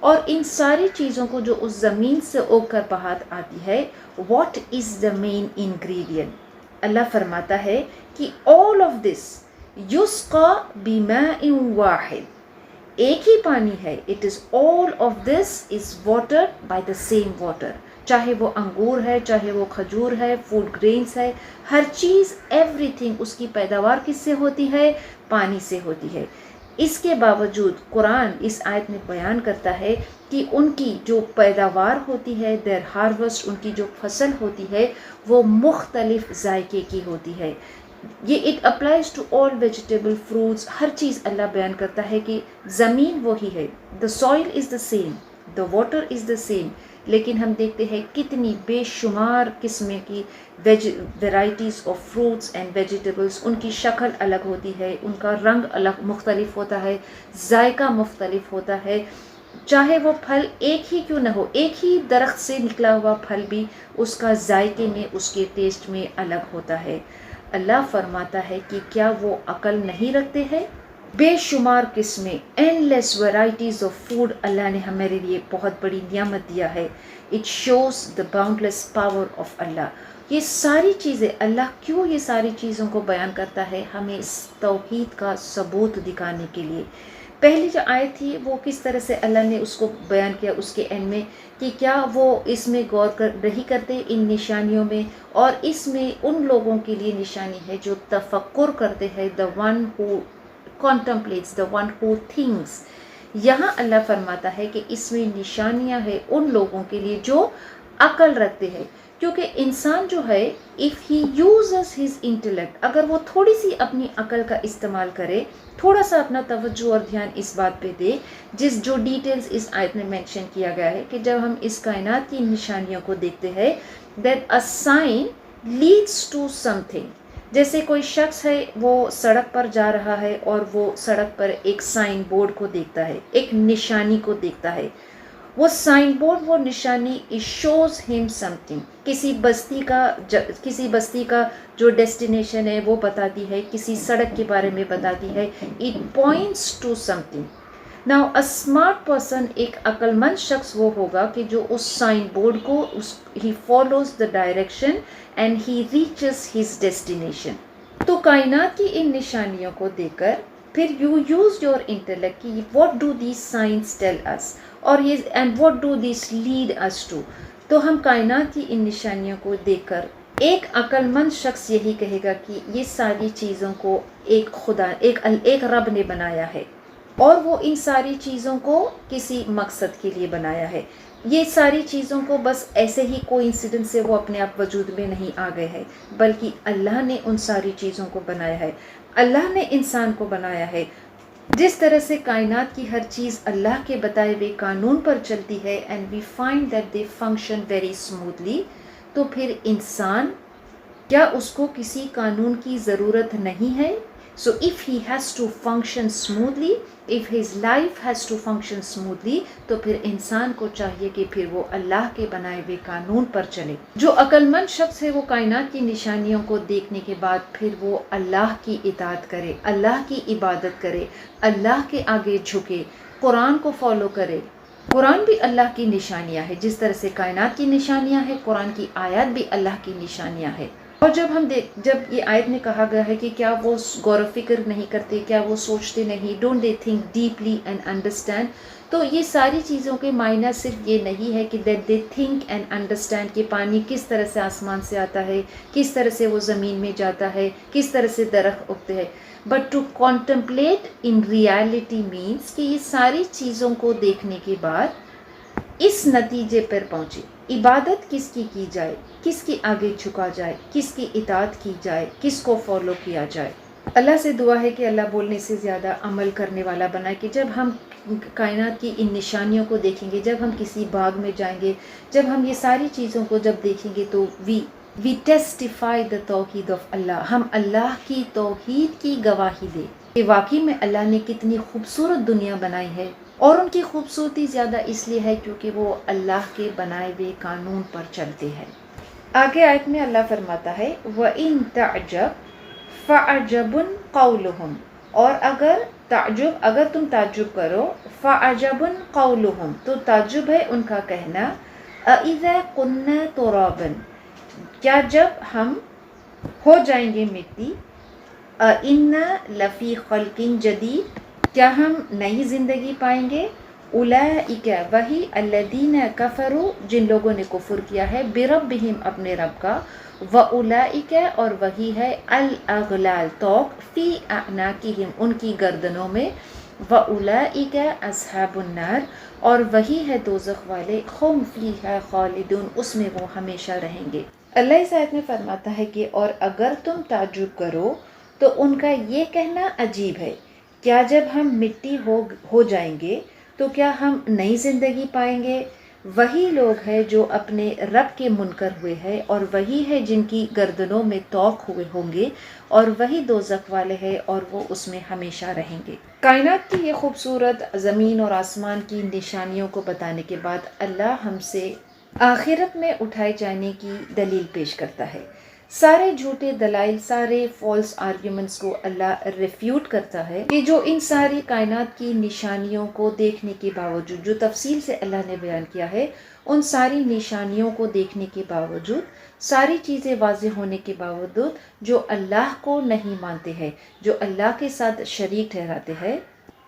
اور ان ساری چیزوں کو جو اس زمین سے اگ کر باہر آتی ہے، what is the main ingredient? اللہ فرماتا ہے کہ all of this یسقا بماء واحد، ایک ہی پانی ہے. It is all of this is watered by the same water. چاہے وہ انگور ہے، چاہے وہ کھجور ہے، فوڈ گرینز ہے، ہر چیز ایوری تھنگ اس کی پیداوار کس سے ہوتی ہے؟ پانی سے ہوتی ہے. اس کے باوجود قرآن اس آیت میں بیان کرتا ہے کہ ان کی جو پیداوار ہوتی ہے، دیر ہارویسٹ، ان کی جو فصل ہوتی ہے وہ مختلف ذائقے کی ہوتی ہے. یہ it applies to all vegetable, fruits, ہر چیز اللہ بیان کرتا ہے کہ زمین وہی ہے، the soil is the same, the water is the same, لیکن ہم دیکھتے ہیں کتنی بے شمار قسمیں کی varieties of fruits and vegetables, ان کی شکل الگ ہوتی ہے، ان کا رنگ الگ مختلف ہوتا ہے، ذائقہ مختلف ہوتا ہے. چاہے وہ پھل ایک ہی کیوں نہ ہو، ایک ہی درخت سے نکلا ہوا پھل بھی اس کا ذائقے میں، اس کے ٹیسٹ میں الگ ہوتا ہے. اللہ فرماتا ہے کہ کیا وہ عقل نہیں رکھتے ہیں؟ بے شمار قسمیں، endless varieties of food Allah نے ہمارے لیے بہت بڑی نعمت دیا ہے. It shows the boundless power of Allah. یہ ساری چیزیں اللہ کیوں یہ ساری چیزوں کو بیان کرتا ہے؟ ہمیں اس توحید کا ثبوت دکھانے کے لیے. پہلی جو آیت تھی وہ کس طرح سے اللہ نے اس کو بیان کیا اس کے اینڈ میں کہ کیا وہ اس میں غور نہیں کرتے ان نشانیوں میں، اور اس میں ان لوگوں کے لیے نشانی ہے جو تفکر کرتے ہیں، the one who contemplates, the one who thinks. یہاں اللہ فرماتا ہے کہ اس میں نشانیاں ہیں ان لوگوں کے لیے جو عقل رکھتے ہیں. کیونکہ انسان جو ہے if he uses his intellect، اگر وہ تھوڑی سی اپنی عقل کا استعمال کرے، تھوڑا سا اپنا توجہ اور دھیان اس بات پہ دے، جو ڈیٹیلز اس آیت میں مینشن کیا گیا ہے کہ جب ہم اس کائنات کی نشانیوں کو دیکھتے ہیں that a sign leads to something. جیسے کوئی شخص ہے وہ سڑک پر جا رہا ہے اور وہ سڑک پر ایک سائن بورڈ کو دیکھتا ہے، ایک نشانی کو دیکھتا ہے. وہ سائن بورڈ، وہ نشانی it shows him something. کسی بستی کا جو ڈیسٹینیشن ہے وہ بتاتی ہے، کسی سڑک کے بارے میں بتاتی ہے. it points to something. Now a smart person، ایک عقل مند شخص وہ ہوگا کہ جو اس سائن بورڈ کو he follows the direction and he reaches his destination. تو کائنات کی ان نشانیوں کو دیکھ کر پھر you use your intellect کہ what do these signs tell us، اور یہ and what do these lead us to. تو ہم کائنات کی ان نشانیوں کو دیکھ کر ایک عقل مند شخص یہی کہے گا کہ یہ ساری چیزوں کو ایک خدا، ایک رب نے بنایا ہے، اور وہ ان ساری چیزوں کو کسی مقصد کے لیے بنایا ہے. یہ ساری چیزوں کو بس ایسے ہی کوئی انسیڈنٹ سے وہ اپنے آپ وجود میں نہیں آ گئے ہیں، بلکہ اللہ نے ان ساری چیزوں کو بنایا ہے. اللہ نے انسان کو بنایا ہے. جس طرح سے کائنات کی ہر چیز اللہ کے بتائے ہوئے قانون پر چلتی ہے and we find that they function very smoothly, تو پھر انسان کیا اس کو کسی قانون کی ضرورت نہیں ہے؟ So if he has to function smoothly, if his life has to function smoothly، تو پھر انسان کو چاہیے کہ پھر وہ اللہ کے بنائے ہوئے قانون پر چلے. جو عقل مند شخص ہے وہ کائنات کی نشانیوں کو دیکھنے کے بعد پھر وہ اللہ کی اطاعت کرے، اللہ کی عبادت کرے، اللہ کے آگے جھکے، قرآن کو فالو کرے. قرآن بھی اللہ کی نشانیاں ہے، جس طرح سے کائنات کی نشانیاں ہیں، قرآن کی آیات بھی اللہ کی نشانیاں ہیں. اور جب یہ آیت میں کہا گیا ہے کہ کیا وہ غور و فکر نہیں کرتے، کیا وہ سوچتے نہیں، don't they think deeply and understand, تو یہ ساری چیزوں کے معنی صرف یہ نہیں ہے کہ that they think and understand کہ پانی کس طرح سے آسمان سے آتا ہے، کس طرح سے وہ زمین میں جاتا ہے، کس طرح سے درخت اگتے ہیں. But to contemplate in reality means کہ یہ ساری چیزوں کو دیکھنے کے بعد اس نتیجے پر پہنچے عبادت کس کی جائے، کس کے آگے جھکا جائے، کس کی اطاعت کی جائے، کس کو فالو کیا جائے. اللہ سے دعا ہے کہ اللہ بولنے سے زیادہ عمل کرنے والا بنائے، کہ جب ہم کائنات کی ان نشانیوں کو دیکھیں گے، جب ہم کسی باغ میں جائیں گے، جب ہم یہ ساری چیزوں کو جب دیکھیں گے تو وی ٹیسٹیفائی دا توحید آف اللہ، ہم اللہ کی توحید کی گواہی دیں کہ واقعی میں اللہ نے کتنی خوبصورت دنیا بنائی ہے، اور ان کی خوبصورتی زیادہ اس لیے ہے کیونکہ وہ اللہ کے بنائے ہوئے قانون پر چلتے ہیں. آگے آیت میں اللہ فرماتا ہے وَإِن تَعْجَبْ فَعَجَبٌ قَوْلُهُمْ، اور اگر تم تعجب کرو فَعَجَبٌ قَوْلُهُمْ، تو تعجب ہے ان کا کہنا، أَإِذَا كُنَّا تُرَابًا، کیا جب ہم ہو جائیں گے مٹی، أَإِنَّا لَفِي خَلْقٍ جَدِيدٍ، کیا ہم نئی زندگی پائیں گے، اولئک، وہی الذین کفروا، جن لوگوں نے کفر کیا ہے، بربہم، اپنے رب کا، واولئک، اور وہی ہے، الاغلال، توق، فی اعناقہم، ان کی گردنوں میں، واولئک اصحاب النار، اور وہی ہے دوزخ والے، ہم فیہا خالدون، اس میں وہ ہمیشہ رہیں گے۔ اللہ اس آیت میں فرماتا ہے کہ اور اگر تم تعجب کرو تو ان کا یہ کہنا عجیب ہے، کیا جب ہم مٹی ہو جائیں گے تو کیا ہم نئی زندگی پائیں گے؟ وہی لوگ ہیں جو اپنے رب کے منکر ہوئے ہیں، اور وہی ہے جن کی گردنوں میں طوق ہوئے ہوں گے، اور وہی دوزخ والے ہیں، اور وہ اس میں ہمیشہ رہیں گے۔ کائنات کی یہ خوبصورت زمین اور آسمان کی نشانیوں کو بتانے کے بعد اللہ ہم سے آخرت میں اٹھائے جانے کی دلیل پیش کرتا ہے۔ سارے جھوٹے دلائل، سارے فالس آرگیومنٹس کو اللہ ریفیوٹ کرتا ہے کہ جو ان ساری کائنات کی نشانیوں کو دیکھنے کے باوجود، جو تفصیل سے اللہ نے بیان کیا ہے، ان ساری نشانیوں کو دیکھنے کے باوجود، ساری چیزیں واضح ہونے کے باوجود، جو اللہ کو نہیں مانتے ہیں، جو اللہ کے ساتھ شریک ٹھہراتے ہیں،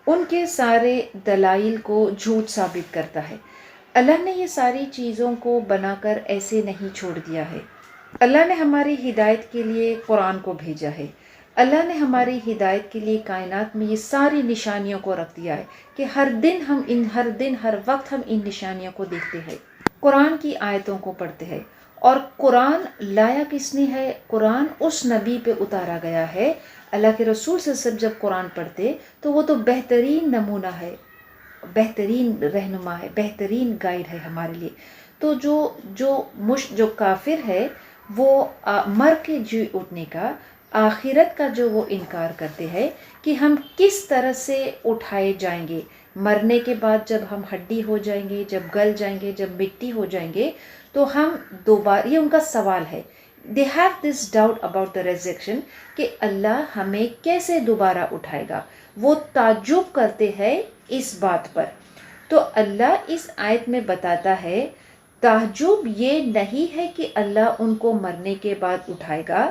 ان کے سارے دلائل کو جھوٹ ثابت کرتا ہے۔ اللہ نے یہ ساری چیزوں کو بنا کر ایسے نہیں چھوڑ دیا ہے۔ اللہ نے ہماری ہدایت کے لیے قرآن کو بھیجا ہے۔ اللہ نے ہماری ہدایت کے لیے کائنات میں یہ ساری نشانیوں کو رکھ دیا ہے کہ ہر دن ہر وقت ہم ان نشانیوں کو دیکھتے ہیں، قرآن کی آیتوں کو پڑھتے ہیں۔ اور قرآن لایا کس نے ہے؟ قرآن اس نبی پہ اتارا گیا ہے۔ اللہ کے رسول صلی اللہ علیہ وسلم جب قرآن پڑھتے تو وہ تو بہترین نمونہ ہے، بہترین رہنما ہے، بہترین گائیڈ ہے ہمارے لیے۔ تو جو کافر ہے وہ مر کے جی اٹھنے کا، آخرت کا جو وہ انکار کرتے ہیں کہ ہم کس طرح سے اٹھائے جائیں گے، مرنے کے بعد جب ہم ہڈی ہو جائیں گے، جب گل جائیں گے، جب مٹی ہو جائیں گے تو ہم دوبارہ، یہ ان کا سوال ہے، they have this doubt about the resurrection، کہ اللہ ہمیں کیسے دوبارہ اٹھائے گا، وہ تعجب کرتے ہیں اس بات پر۔ تو اللہ اس آیت میں بتاتا ہے تعجب یہ نہیں ہے کہ اللہ ان کو مرنے کے بعد اٹھائے گا،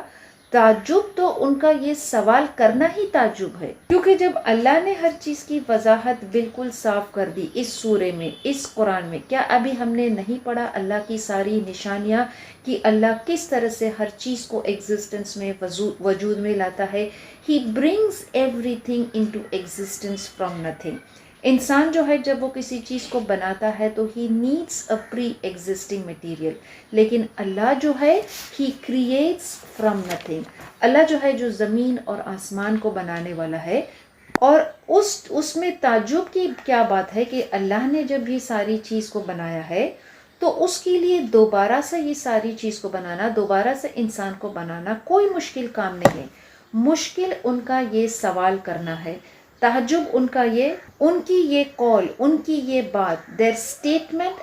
تعجب تو ان کا یہ سوال کرنا ہی تعجب ہے، کیونکہ جب اللہ نے ہر چیز کی وضاحت بالکل صاف کر دی اس سورے میں، اس قرآن میں، کیا ابھی ہم نے نہیں پڑھا اللہ کی ساری نشانیاں کہ اللہ کس طرح سے ہر چیز کو ایگزسٹنس میں، وجود میں لاتا ہے؟ He brings everything into existence from nothing۔ انسان جو ہے جب وہ کسی چیز کو بناتا ہے تو he needs a pre existing material, لیکن اللہ جو ہے ہی کریٹس فرام نتھنگ۔ اللہ جو ہے جو زمین اور آسمان کو بنانے والا ہے، اور اس میں تعجب کی کیا بات ہے کہ اللہ نے جب یہ ساری چیز کو بنایا ہے تو اس کے لیے دوبارہ سے یہ ساری چیز کو بنانا، دوبارہ سے انسان کو بنانا کوئی مشکل کام نہیں ہے۔ مشکل ان کا یہ سوال کرنا ہے، تعجب ان کی یہ قول، ان کی یہ بات، their statement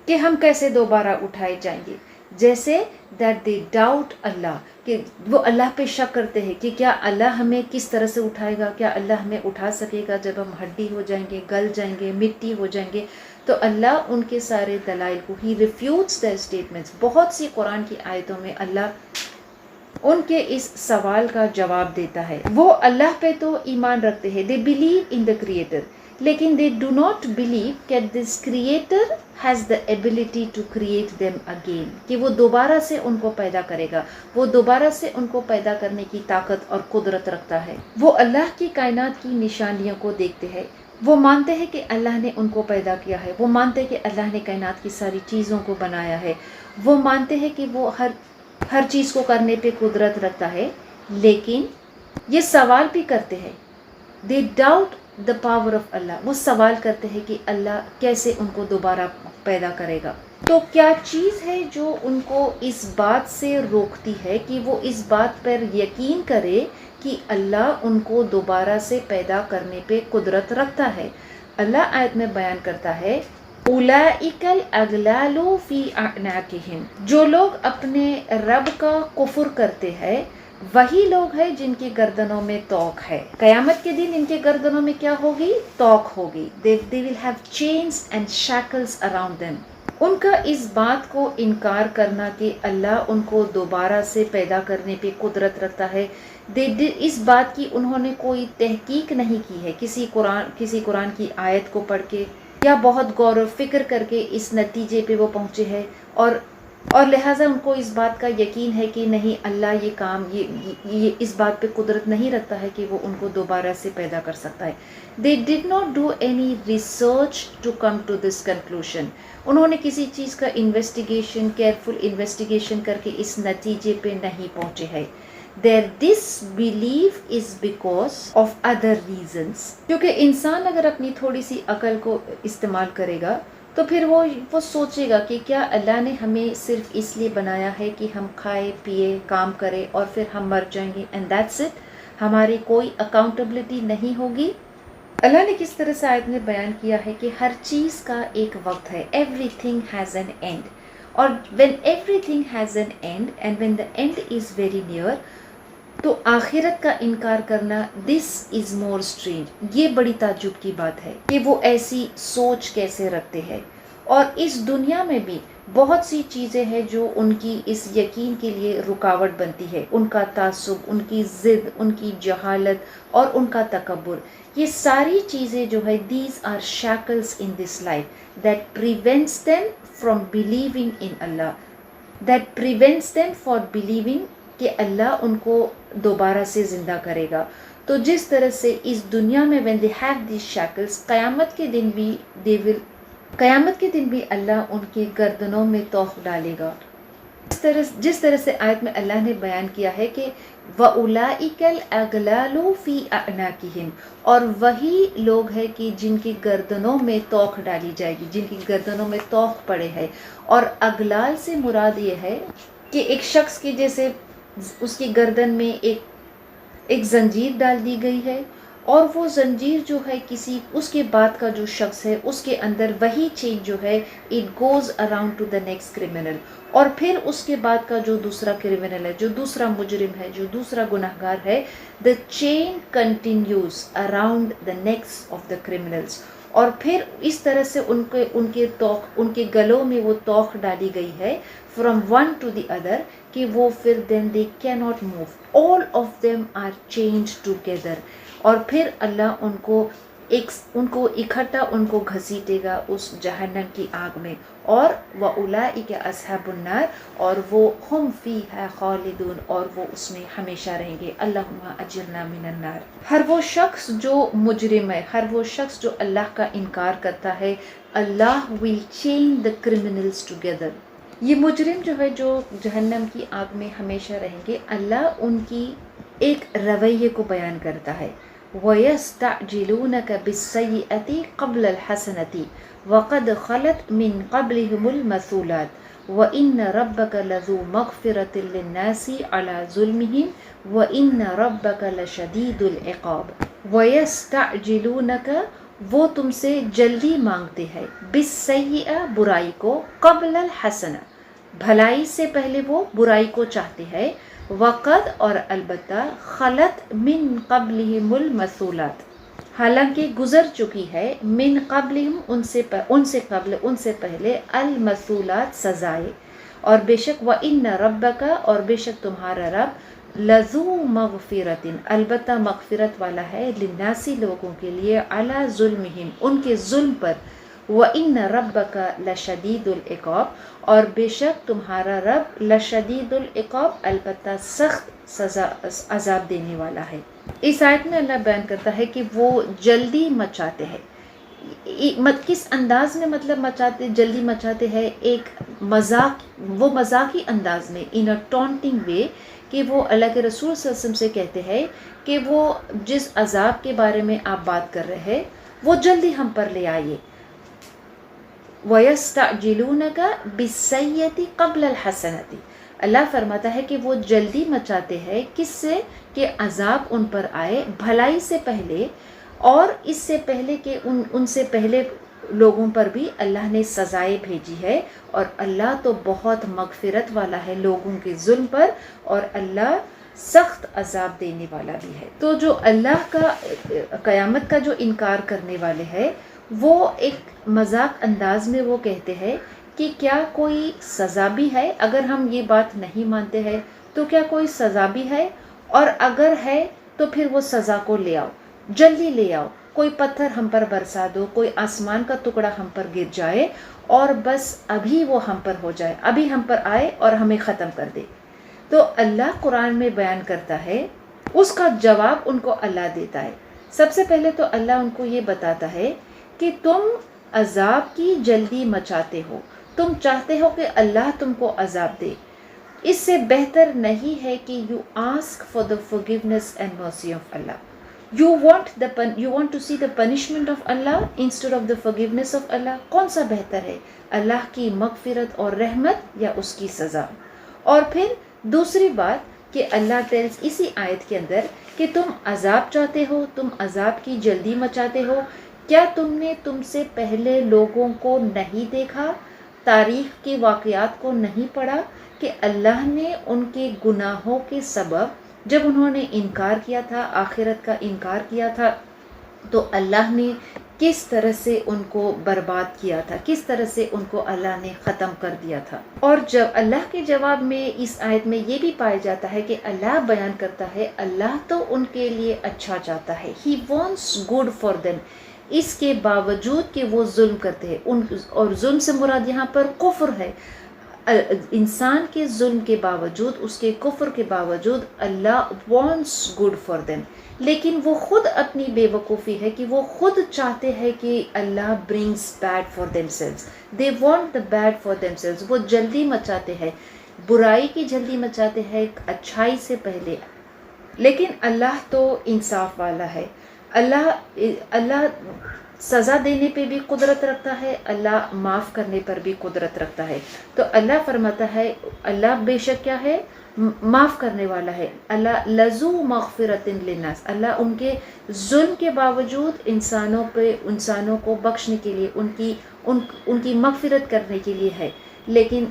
کہ ہم کیسے دوبارہ اٹھائے جائیں گے، جیسے that they doubt اللہ، کہ وہ اللہ پہ شک کرتے ہیں کہ کیا اللہ ہمیں کس طرح سے اٹھائے گا، کیا اللہ ہمیں اٹھا سکے گا جب ہم ہڈی ہو جائیں گے، گل جائیں گے، مٹی ہو جائیں گے۔ تو اللہ ان کے سارے دلائل کو ہی ریفیوٹس their statements۔ بہت سی قرآن کی آیتوں میں اللہ ان کے اس سوال کا جواب دیتا ہے۔ وہ اللہ پہ تو ایمان رکھتے ہیں، they believe in the creator، لیکن they do not believe that this creator has the ability to create them again، کہ وہ دوبارہ سے ان کو پیدا کرے گا، وہ دوبارہ سے ان کو پیدا کرنے کی طاقت اور قدرت رکھتا ہے۔ وہ اللہ کی کائنات کی نشانیوں کو دیکھتے ہیں، وہ مانتے ہیں کہ اللہ نے ان کو پیدا کیا ہے، وہ مانتے ہیں کہ اللہ نے کائنات کی ساری چیزوں کو بنایا ہے، وہ مانتے ہیں کہ وہ ہر چیز کو کرنے پہ قدرت رکھتا ہے، لیکن یہ سوال بھی کرتے ہیں، they doubt the power of اللہ، وہ سوال کرتے ہیں کہ اللہ کیسے ان کو دوبارہ پیدا کرے گا۔ تو کیا چیز ہے جو ان کو اس بات سے روکتی ہے کہ وہ اس بات پر یقین کرے کہ اللہ ان کو دوبارہ سے پیدا کرنے پہ قدرت رکھتا ہے؟ اللہ آیت میں بیان کرتا ہے اولئک الاغلال فی اعناقہم، جو لوگ اپنے رب کا کفر کرتے ہیں وہی لوگ ہیں جن کی گردنوں میں توق ہے۔ قیامت کے دن ان کے گردنوں میں کیا ہوگی؟ توق ہوگی۔ They will have chains and shackles around them۔ ان کا اس بات کو انکار کرنا کہ اللہ ان کو دوبارہ سے پیدا کرنے پہ قدرت رکھتا ہے، اس بات کی انہوں نے کوئی تحقیق نہیں کی ہے کسی قرآن کی آیت کو پڑھ کے یا بہت غور و فکر کر کے اس نتیجے پہ وہ پہنچے ہیں، اور لہٰذا ان کو اس بات کا یقین ہے کہ نہیں، اللہ یہ اس بات پہ قدرت نہیں رکھتا ہے کہ وہ ان کو دوبارہ سے پیدا کر سکتا ہے۔ They did not do any research to come to this conclusion۔ انہوں نے کسی چیز کا کیئرفل انویسٹیگیشن کر کے اس نتیجے پہ نہیں پہنچے ہیں۔ Their disbelief is because of other reasons۔ کیونکہ انسان اگر اپنی تھوڑی سی عقل کو استعمال کرے گا تو پھر وہ سوچے گا کہ کیا اللہ نے ہمیں صرف اس لیے بنایا ہے کہ ہم کھائے پیے کام کریں اور پھر ہم مر جائیں گے اینڈ دیٹس اٹ، ہماری کوئی اکاؤنٹیبلٹی نہیں ہوگی۔ اللہ نے کس طرح سے آیت میں بیان کیا ہے کہ ہر چیز کا ایک وقت ہے، everything has an end, اور when everything has an end and when the end is very near, تو آخرت کا انکار کرنا دس از مور اسٹرینج، یہ بڑی تعجب کی بات ہے کہ وہ ایسی سوچ کیسے رکھتے ہیں۔ اور اس دنیا میں بھی بہت سی چیزیں ہیں جو ان کی اس یقین کے لیے رکاوٹ بنتی ہے، ان کا تعصب، ان کی ضد، ان کی جہالت اور ان کا تکبر، یہ ساری چیزیں جو ہے these are shackles in this life that prevents them from believing in Allah, that prevents them from believing کہ اللہ ان کو دوبارہ سے زندہ کرے گا۔ تو جس طرح سے اس دنیا میں when they have these shackles، قیامت کے دن بھی اللہ ان کی گردنوں میں توق ڈالے گا۔ جس طرح سے آیت میں اللہ نے بیان کیا ہے کہ وَأُولَئِكَ الْأَغْلَالُ فِي أَعْنَاقِهِمْ، اور وہی لوگ ہیں کہ جن کی گردنوں میں توق ڈالی جائے گی، جن کی گردنوں میں توق پڑے ہے۔ اور اغلال سے مراد یہ ہے کہ ایک شخص کی جیسے اس کی گردن میں ایک زنجیر ڈال دی گئی ہے، اور وہ زنجیر جو ہے اس کے بعد کا جو شخص ہے اس کے اندر وہی چین جو ہے it goes around to the next criminal, اور پھر اس کے بعد کا جو دوسرا کرمنل ہے، جو دوسرا مجرم ہے، جو دوسرا گناہگار ہے، the chain continues around the next of the criminals, اور پھر اس طرح سے ان کے گلوں میں وہ توق ڈالی گئی ہے from one to the other کہ وہ پھر then they cannot move، all of them are chained together، اور پھر اللہ ان کو اکٹھا ان کو گھسیٹے گا اس جہنم کی آگ میں، اور وَأُولَئِكَ أَصْحَابُ النَّارِ، اور وہ ہم فیہا خالدون، اور وہ اس میں ہمیشہ رہیں گے۔ اللہم اجرنا من النار۔ ہر وہ شخص جو مجرم ہے، ہر وہ شخص جو اللہ کا انکار کرتا ہے، اللہ will chain the criminals together۔ یہ مجرم جو ہے جو جہنم کی آگ میں ہمیشہ رہیں گے، اللہ ان کی ایک رویے کو بیان کرتا ہے۔ وَيَسْتَعْجِلُونَكَ بِالسَّيِّئَةِ قَبْلَ الْحَسَنَةِ وَقَدْ خَلَتْ مِنْ قَبْلِهِمُ الْمَثُولَاتُ وَإِنَّ رَبَّكَ لَذُو مَغْفِرَةٍ لِلنَّاسِ عَلَى ظُلْمِهِمْ وَإِنَّ رَبَّكَ لَشَدِيدُ الْعِقَابِ۔ وَيَسْتَعْجِلُونَكَ، وہ تم سے جلدی مانگتے ہیں، بالسیئہ برائی کو، قبل الحسنہ بھلائی سے پہلے وہ برائی کو چاہتے ہیں، وقد اور البتہ خلط من قبلہم المثولات، حالانکہ گزر چکی ہے، من قبلہم ان سے پہلے المثولات سزائے، اور بے شک وَإِنَّ رَبَّكَ، اور بے شک تمہارا رب، لذو مغفرت، البتہ مغفرت والا ہے، للناسی لوگوں کے لیے، علی ظلمہم ان کے ظلم پر، وَإِنَّ رَبَّكَ لَشَدِيدُ الْعِقَابِ، اور بے شک تمہارا رب لشدید العقاب، البتہ سخت سزا عذاب دینے والا ہے۔ اس آیت میں اللہ بیان کرتا ہے کہ وہ جلدی مچاتے ہیں، کس انداز میں مطلب جلدی مچاتے ہیں، ایک مذاقی انداز میں، ان اے ٹونٹنگ وے، کہ وہ اللہ کے رسول صلی اللہ علیہ وسلم سے کہتے ہیں کہ وہ جس عذاب کے بارے میں آپ بات کر رہے ہیں وہ جلدی ہم پر لے آئیے۔ وَيَسْتَعْجِلُونَكَ بِالسَّيِّئَةِ قَبْلَ الْحَسَنَةِ، اللہ فرماتا ہے کہ وہ جلدی مچاتے ہیں، کس سے؟ کہ عذاب ان پر آئے بھلائی سے پہلے، اور اس سے پہلے کہ ان سے پہلے لوگوں پر بھی اللہ نے سزائیں بھیجی ہے، اور اللہ تو بہت مغفرت والا ہے لوگوں کے ظلم پر، اور اللہ سخت عذاب دینے والا بھی ہے۔ تو جو اللہ کا قیامت کا جو انکار کرنے والے ہیں، وہ ایک مذاق انداز میں وہ کہتے ہیں کہ کیا کوئی سزا بھی ہے؟ اگر ہم یہ بات نہیں مانتے ہیں تو کیا کوئی سزا بھی ہے؟ اور اگر ہے تو پھر وہ سزا کو لے آؤ، جلدی لے آؤ، کوئی پتھر ہم پر برسا دو، کوئی آسمان کا ٹکڑا ہم پر گر جائے اور بس ابھی وہ ہم پر ہو جائے، ابھی ہم پر آئے اور ہمیں ختم کر دے۔ تو اللہ قرآن میں بیان کرتا ہے، اس کا جواب ان کو اللہ دیتا ہے۔ سب سے پہلے تو اللہ ان کو یہ بتاتا ہے کہ تم عذاب کی جلدی مچاتے ہو، تم چاہتے ہو کہ اللہ تم کو عذاب دے۔ اس سے بہتر نہیں ہے کہ you ask for the forgiveness and mercy of Allah. You want to see the punishment of Allah instead of the forgiveness of Allah. کون سا بہتر ہے، اللہ کی مغفرت اور رحمت یا اس کی سزا؟ اور پھر دوسری بات کہ اللہ tells اسی آیت کے اندر کہ تم عذاب چاہتے ہو، تم عذاب کی جلدی مچاتے ہو، کیا تم نے تم سے پہلے لوگوں کو نہیں دیکھا، تاریخ کے واقعات کو نہیں پڑھا کہ اللہ نے ان کے گناہوں کے سبب جب انہوں نے انکار کیا تھا، آخرت کا انکار کیا تھا، تو اللہ نے کس طرح سے ان کو برباد کیا تھا، کس طرح سے ان کو اللہ نے ختم کر دیا تھا۔ اور جب اللہ کے جواب میں اس آیت میں یہ بھی پایا جاتا ہے کہ اللہ بیان کرتا ہے اللہ تو ان کے لیے اچھا چاہتا ہے، He wants good for them، اس کے باوجود کہ وہ ظلم کرتے ہیں، اور ظلم سے مراد یہاں پر کفر ہے۔ انسان کے ظلم کے باوجود، اس کے کفر کے باوجود اللہ wants good for them، لیکن وہ خود اپنی بے وقوفی ہے کہ وہ خود چاہتے ہیں کہ اللہ brings bad for themselves، they want the bad for themselves، وہ جلدی مچاتے ہیں، برائی کی جلدی مچاتے ہیں اچھائی سے پہلے۔ لیکن اللہ تو انصاف والا ہے، اللہ سزا دینے پہ بھی قدرت رکھتا ہے، اللہ معاف کرنے پر بھی قدرت رکھتا ہے۔ تو اللہ فرماتا ہے اللہ بے شک کیا ہے، معاف کرنے والا ہے، اللہ لذو مغفرت للناس، اللہ ان کے ظلم کے باوجود انسانوں کو بخشنے کے لیے، ان کی مغفرت کرنے کے لیے ہے، لیکن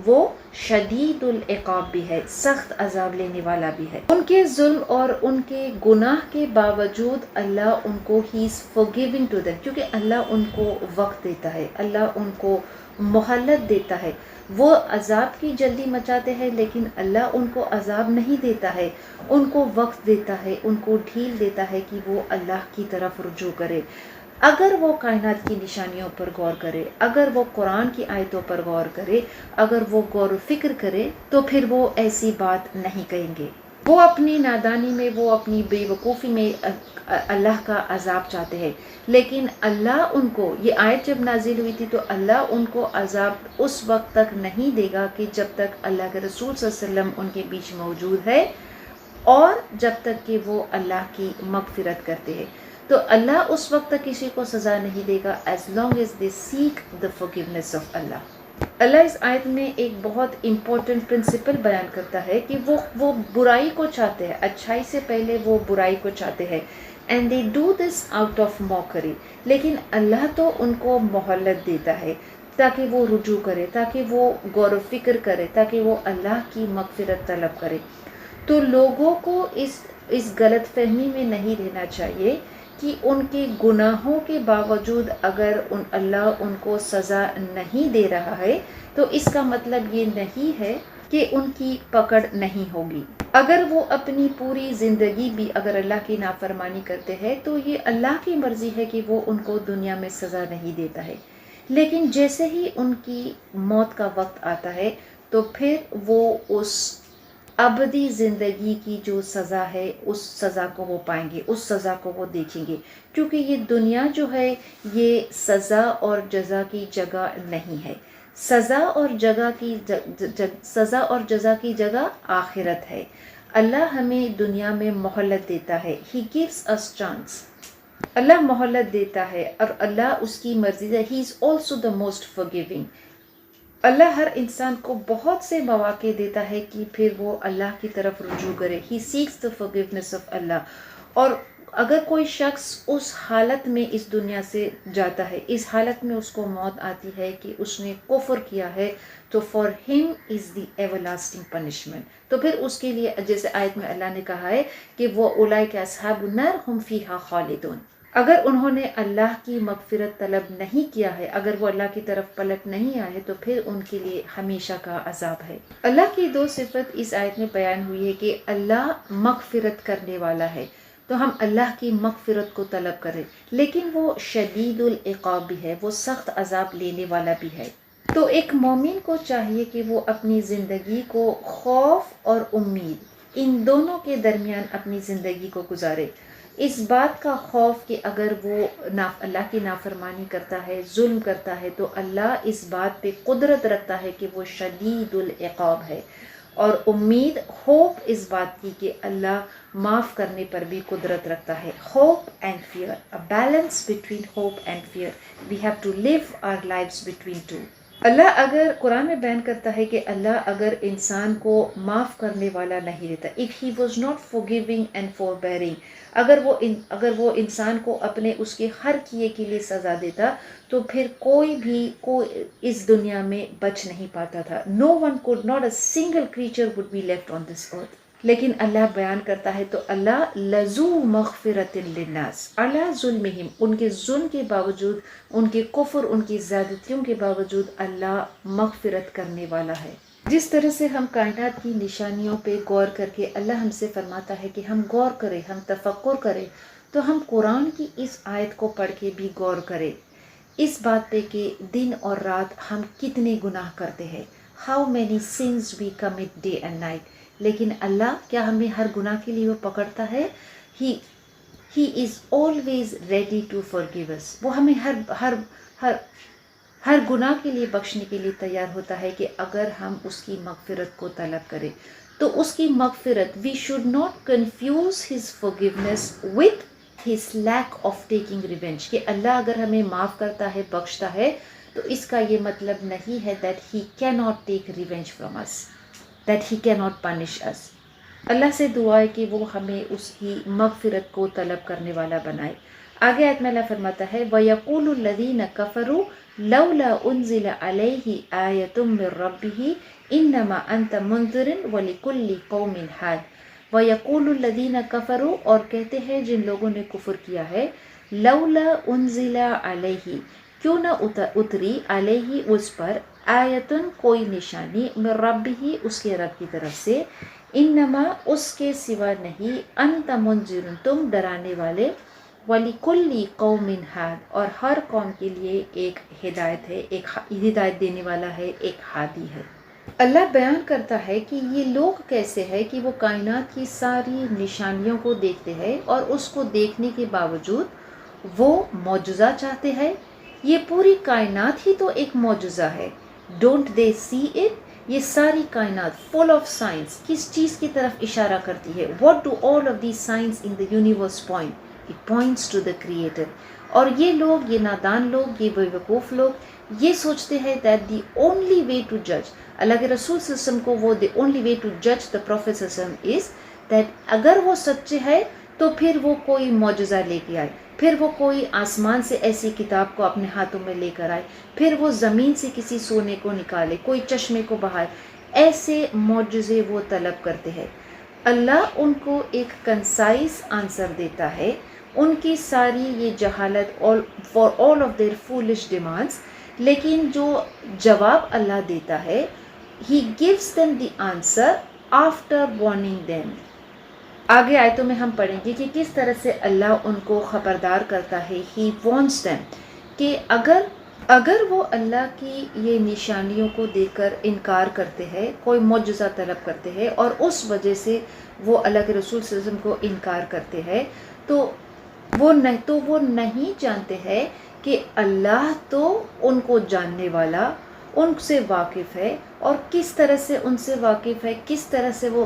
وہ شدید العقاب بھی ہے، سخت عذاب لینے والا بھی ہے۔ ان کے ظلم اور ان کے گناہ کے باوجود اللہ ان کو ہی از forgiving to them، کیونکہ اللہ ان کو وقت دیتا ہے، اللہ ان کو مہلت دیتا ہے۔ وہ عذاب کی جلدی مچاتے ہیں لیکن اللہ ان کو عذاب نہیں دیتا ہے، ان کو وقت دیتا ہے، ان کو ڈھیل دیتا ہے کہ وہ اللہ کی طرف رجوع کرے۔ اگر وہ کائنات کی نشانیوں پر غور کرے، اگر وہ قرآن کی آیتوں پر غور کرے، اگر وہ غور و فکر کرے، تو پھر وہ ایسی بات نہیں کہیں گے۔ وہ اپنی نادانی میں، وہ اپنی بے وقوفی میں اللہ کا عذاب چاہتے ہیں، لیکن اللہ ان کو، یہ آیت جب نازل ہوئی تھی تو اللہ ان کو عذاب اس وقت تک نہیں دے گا کہ جب تک اللہ کے رسول صلی اللہ علیہ وسلم ان کے بیچ موجود ہے، اور جب تک کہ وہ اللہ کی مغفرت کرتے ہیں۔ تو اللہ اس وقت تک کسی کو سزا نہیں دے گا as long as they seek the forgiveness of Allah۔ اللہ اس آیت میں ایک بہت امپورٹنٹ پرنسپل بیان کرتا ہے کہ وہ برائی کو چاہتے ہیں، اچھائی سے پہلے وہ برائی کو چاہتے ہیں، and they do this out of mockery، لیکن اللہ تو ان کو مہلت دیتا ہے تاکہ وہ رجوع کرے، تاکہ وہ غور و فکر کرے، تاکہ وہ اللہ کی مغفرت طلب کرے۔ تو لوگوں کو اس غلط فہمی میں نہیں رہنا چاہیے کہ ان کے گناہوں کے باوجود اگر اللہ ان کو سزا نہیں دے رہا ہے تو اس کا مطلب یہ نہیں ہے کہ ان کی پکڑ نہیں ہوگی۔ اگر وہ اپنی پوری زندگی بھی اگر اللہ کی نافرمانی کرتے ہیں تو یہ اللہ کی مرضی ہے کہ وہ ان کو دنیا میں سزا نہیں دیتا ہے، لیکن جیسے ہی ان کی موت کا وقت آتا ہے تو پھر وہ اس ابدی زندگی کی جو سزا ہے اس سزا کو وہ پائیں گے، اس سزا کو وہ دیکھیں گے، کیونکہ یہ دنیا جو ہے یہ سزا اور جزا کی جگہ نہیں ہے۔ سزا اور جزا کی جگہ آخرت ہے۔ اللہ ہمیں دنیا میں مہلت دیتا ہے، He gives us chance، اللہ مہلت دیتا ہے، اور اللہ اس کی مرضی ہے، He is also the most forgiving۔ اللہ ہر انسان کو بہت سے مواقع دیتا ہے کہ پھر وہ اللہ کی طرف رجوع کرے، He seeks the forgiveness of Allah، اگر کوئی شخص اس حالت میں اس دنیا سے جاتا ہے، اس حالت میں اس کو موت آتی ہے کہ اس نے کفر کیا ہے، تو فار ہم از دی ایور لاسٹنگ پنشمنٹ، تو پھر اس کے لیے جیسے آیت میں اللہ نے کہا ہے کہ وہ اولئک اصحاب النار ہم فیہا خالدون، اگر انہوں نے اللہ کی مغفرت طلب نہیں کیا ہے، اگر وہ اللہ کی طرف پلٹ نہیں آئے، تو پھر ان کے لیے ہمیشہ کا عذاب ہے۔ اللہ کی دو صفت اس آیت میں بیان ہوئی ہے کہ اللہ مغفرت کرنے والا ہے، تو ہم اللہ کی مغفرت کو طلب کریں، لیکن وہ شدید العقاب بھی ہے، وہ سخت عذاب لینے والا بھی ہے۔ تو ایک مومن کو چاہیے کہ وہ اپنی زندگی کو خوف اور امید ان دونوں کے درمیان اپنی زندگی کو گزارے، اس بات کا خوف کہ اگر وہ اللہ کی نافرمانی کرتا ہے، ظلم کرتا ہے، تو اللہ اس بات پہ قدرت رکھتا ہے کہ وہ شدید العقاب ہے، اور امید ہوپ اس بات کی کہ اللہ معاف کرنے پر بھی قدرت رکھتا ہے۔ Hope and fear, a balance between hope and fear. We have to live our lives between two. اللہ اگر قرآن میں بیان کرتا ہے کہ اللہ اگر انسان کو معاف کرنے والا نہیں رہتا، if he was not forgiving and forbearing، اگر وہ انسان کو اپنے اس کے ہر کیے کے لیے سزا دیتا، تو پھر کوئی اس دنیا میں بچ نہیں پاتا تھا۔ no one could, not a single creature would be left on this earth. لیکن اللہ بیان کرتا ہے تو اللہ لذو مغفرت للناس علی ظلمہم، ان کے ظلم کے باوجود، ان کے کفر، ان کی زیادتیوں کے باوجود اللہ مغفرت کرنے والا ہے۔ جس طرح سے ہم کائنات کی نشانیوں پہ غور کر کے اللہ ہم سے فرماتا ہے کہ ہم غور کریں، ہم تفکر کریں، تو ہم قرآن کی اس آیت کو پڑھ کے بھی غور کریں اس بات پہ کہ دن اور رات ہم کتنے گناہ کرتے ہیں، how many sins we commit day and night، لیکن اللہ کیا ہمیں ہر گناہ کے لیے وہ پکڑتا ہے؟ He is always ready to forgive us، وہ ہمیں ہر گناہ کے لیے بخشنے کے لیے تیار ہوتا ہے کہ اگر ہم اس کی مغفرت کو طلب کریں۔ تو اس کی مغفرت، we should not confuse his forgiveness with his lack of taking revenge، کہ اللہ اگر ہمیں معاف کرتا ہے، بخشتا ہے، تو اس کا یہ مطلب نہیں ہے that he cannot take revenge from us، that he cannot punish us۔ اللہ سے دعا ہے کہ وہ ہمیں اس کی مغفرت کو طلب کرنے والا بنائے۔ آگے آیت میں اللہ فرماتا ہے وَيَقُولُ الَّذِينَ كَفَرُوا لَوْلَا أُنزِلَ عَلَيْهِ آيَةٌ مِّن رَّبِّهِ إِنَّمَا أَنتَ مُنذِرٌ وَلِكُلِّ قَوْمٍ هَادٍ۔ وَيَقُولُ الَّذِينَ كَفَرُوا، اور کہتے ہیں جن لوگوں نے کفر کیا ہے، لَوْلَا أُنزِلَ عَلَيْهِ، کیوں نہ اتری، علیہ اس پر، آیتن کوئی نشانی، من ربہ اس کے رب کی طرف سے، انما اس کے سوا نہیں، انت منذر تم ڈرانے والے، وَلِكُلِّ قَوْمٍ ہاد، اور ہر قوم کے لیے ایک ہدایت ہے، ایک ہدایت دینے والا ہے، ایک ہادی ہے۔ اللہ بیان کرتا ہے کہ یہ لوگ کیسے ہیں کہ وہ کائنات کی ساری نشانیوں کو دیکھتے ہیں اور اس کو دیکھنے کے باوجود وہ معجزہ چاہتے ہیں۔ یہ پوری کائنات ہی تو ایک معجزہ ہے، ڈونٹ دے سی اٹ؟ یہ ساری کائنات فل آف سائنس کس چیز کی طرف اشارہ کرتی ہے؟ What do all of the science in the universe point? It points to the creator. اور یہ لوگ، یہ نادان لوگ، یہ بے وقوف لوگ یہ سوچتے ہیں that the only way to جج، اللہ کے رسول صلی اللہ علیہ وسلم کو وہ دی اونلی وے ٹو جج دا پروفیٹ صلی اللہ علیہ وسلم از دیٹ اگر وہ سچے ہے تو پھر وہ کوئی معجزہ لے کے آئے، پھر وہ کوئی آسمان سے ایسی کتاب کو اپنے ہاتھوں میں لے کر آئے، پھر وہ زمین سے کسی سونے کو نکالے، کوئی چشمے کو بہائے، ایسے معجزے وہ طلب کرتے ہیں۔ اللہ ان کو ایک کنسائز آنسر دیتا ہے، ان کی ساری یہ جہالت for all of their foolish demands, لیکن جو جواب اللہ دیتا ہے He gives them the answer after warning them۔ آگے آیتوں میں ہم پڑھیں گے کہ کس طرح سے اللہ ان کو خبردار کرتا ہے، He warns them، کہ اگر وہ اللہ کی یہ نشانیوں کو دیکھ کر انکار کرتے ہیں، کوئی معجزہ طلب کرتے ہیں اور اس وجہ سے وہ اللہ کے رسول صلی اللہ علیہ وسلم کو انکار کرتے ہیں، تو وہ نہیں جانتے ہیں کہ اللہ تو ان کو جاننے والا، ان سے واقف ہے، اور کس طرح سے ان سے واقف ہے، کس طرح سے وہ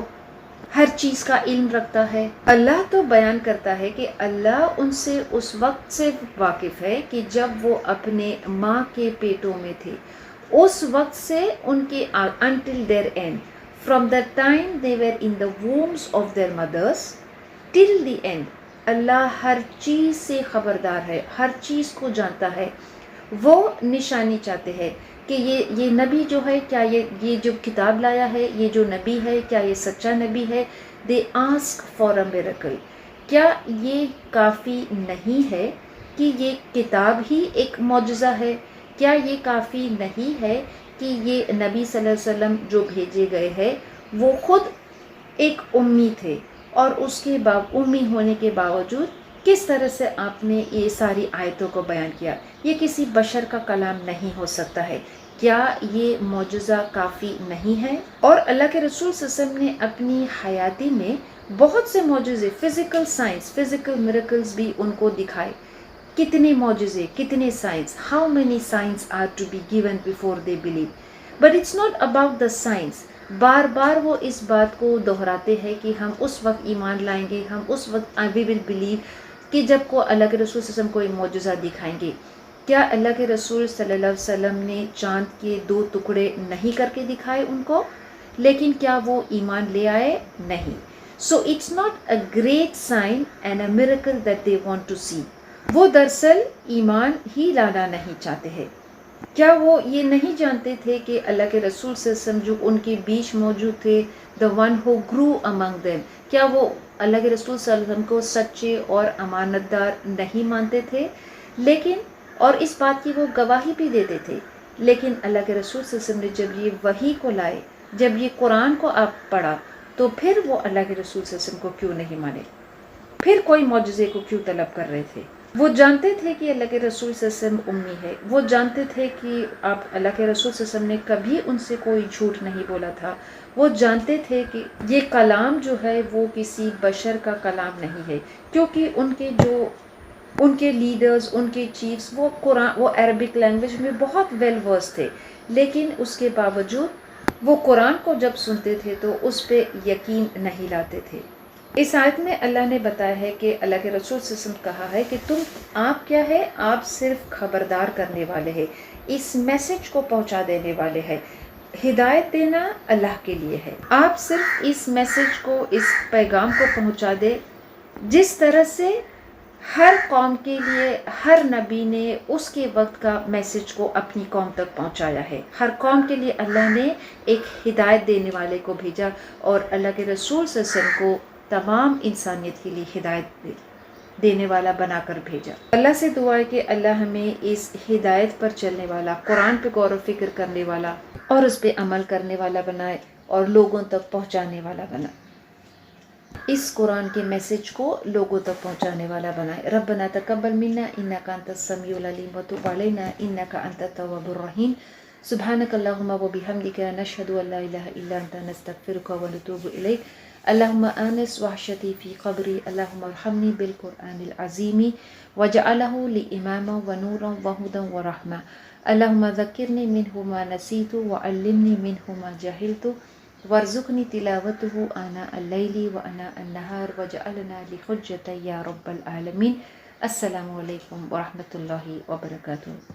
ہر چیز کا علم رکھتا ہے۔ اللہ تو بیان کرتا ہے کہ اللہ ان سے اس وقت سے واقف ہے کہ جب وہ اپنے ماں کے پیٹوں میں تھے، اس وقت سے ان کے until their end، from the time they were in the wombs of their mothers till the end، اللہ ہر چیز سے خبردار ہے، ہر چیز کو جانتا ہے، وہ نشانی چاہتے ہیں کہ یہ نبی جو ہے، کیا یہ جو کتاب لایا ہے، یہ جو نبی ہے، کیا یہ سچا نبی ہے؟ They ask for a miracle. کیا یہ کافی نہیں ہے کہ یہ کتاب ہی ایک معجزہ ہے؟ کیا یہ کافی نہیں ہے کہ یہ نبی صلی اللہ علیہ وسلم جو بھیجے گئے ہیں وہ خود ایک امی تھے، اور اس کے امی ہونے کے باوجود کس طرح سے آپ نے یہ ساری آیتوں کو بیان کیا؟ یہ کسی بشر کا کلام نہیں ہو سکتا ہے. کیا یہ معجزہ کافی نہیں ہے؟ اور اللہ کے رسول صلی اللہ علیہ وسلم نے اپنی حیاتی میں بہت سے معجزے، فزیکل سائنس، فزیکل میریکلز بھی ان کو دکھائے. کتنے معجزے، کتنے signs, how many signs are to be given before they believe. But it's not about the signs. بار بار وہ اس بات کو دہراتے ہیں کہ ہم اس وقت ایمان لائیں گے، ہم اس وقت وی ول بلیو کہ جب کو اللہ کے رسول صلی اللہ علیہ وسلم کوئی معجزہ دکھائیں گے. کیا اللہ کے رسول صلی اللہ علیہ وسلم نے چاند کے 2 ٹکڑے نہیں کر کے دکھائے ان کو؟ لیکن کیا وہ ایمان لے آئے؟ نہیں. So it's not a great sign and a miracle that they want to see. وہ دراصل ایمان ہی لانا نہیں چاہتے ہیں. کیا وہ یہ نہیں جانتے تھے کہ اللہ کے رسول صلی اللہ علیہ وسلم جو ان کے بیچ موجود تھے، the one who grew among them، کیا وہ اللہ کے رسول صلی اللہ علیہ وسلم کو سچے اور امانت دار نہیں مانتے تھے؟ لیکن اور اس بات کی وہ گواہی بھی دیتے تھے. لیکن اللہ کے رسول صلی اللہ علیہ وسلم نے جب یہ وحی کو لائے، جب یہ قرآن کو آپ پڑھا، تو پھر وہ اللہ کے رسول صلی اللہ علیہ وسلم کو کیوں نہیں مانے؟ پھر کوئی معجزے کو کیوں طلب کر رہے تھے؟ وہ جانتے تھے کہ اللہ کے رسول صلی اللہ علیہ وسلم امی ہے. وہ جانتے تھے کہ آپ اللہ کے رسول صلی اللہ علیہ وسلم نے کبھی ان سے کوئی جھوٹ نہیں بولا تھا. وہ جانتے تھے کہ یہ کلام جو ہے وہ کسی بشر کا کلام نہیں ہے، کیونکہ ان کے لیڈرز، ان کے چیفز، وہ عربک لینگویج میں بہت ویل ورس تھے. لیکن اس کے باوجود وہ قرآن کو جب سنتے تھے تو اس پہ یقین نہیں لاتے تھے. اس آیت میں اللہ نے بتایا ہے کہ اللہ کے رسول صلی اللہ علیہ وسلم کہا ہے کہ آپ کیا ہے؟ آپ صرف خبردار کرنے والے ہیں، اس میسج کو پہنچا دینے والے ہیں. ہدایت دینا اللہ کے لیے ہے. آپ صرف اس میسج کو، اس پیغام کو پہنچا دے، جس طرح سے ہر قوم کے لیے ہر نبی نے اس کے وقت کا میسج کو اپنی قوم تک پہنچایا ہے. ہر قوم کے لیے اللہ نے ایک ہدایت دینے والے کو بھیجا، اور اللہ کے رسول صلی اللہ علیہ وسلم کو تمام انسانیت کے لیے ہدایت دینے والا بنا کر بھیجا. اللہ سے دعا ہے کہ اللہ ہمیں اس ہدایت پر چلنے والا، قرآن پہ غور و فکر کرنے والا اور اس پہ عمل کرنے والا بنائے، اور لوگوں تک پہنچانے والا بنائے. اس قرآن کے میسج کو لوگوں تک پہنچانے والا بنائے. ربنا تقبل منا انک انت السمیع العلیم وتب علینا انک انت التواب الرحیم. سبحانک اللہم وبحمدک نشہد ان لا الہ الا انت نستغفرک ونتوب الیک. اللہم آنس وحشتی فی قبری. اللہم ارحمنی بالقرآن العظیم وجعلہ لی اماما ونورا وہدا ورحمہ. اللہم ذکرنی منہ ما نسیت وعلمنی منہ ما جہلت وارزقنی تلاوتہ آناء اللیل وآناء النہار وجعلنا لحجۃ یا رب العالمین. السلام علیکم ورحمۃ اللہ وبرکاتہ.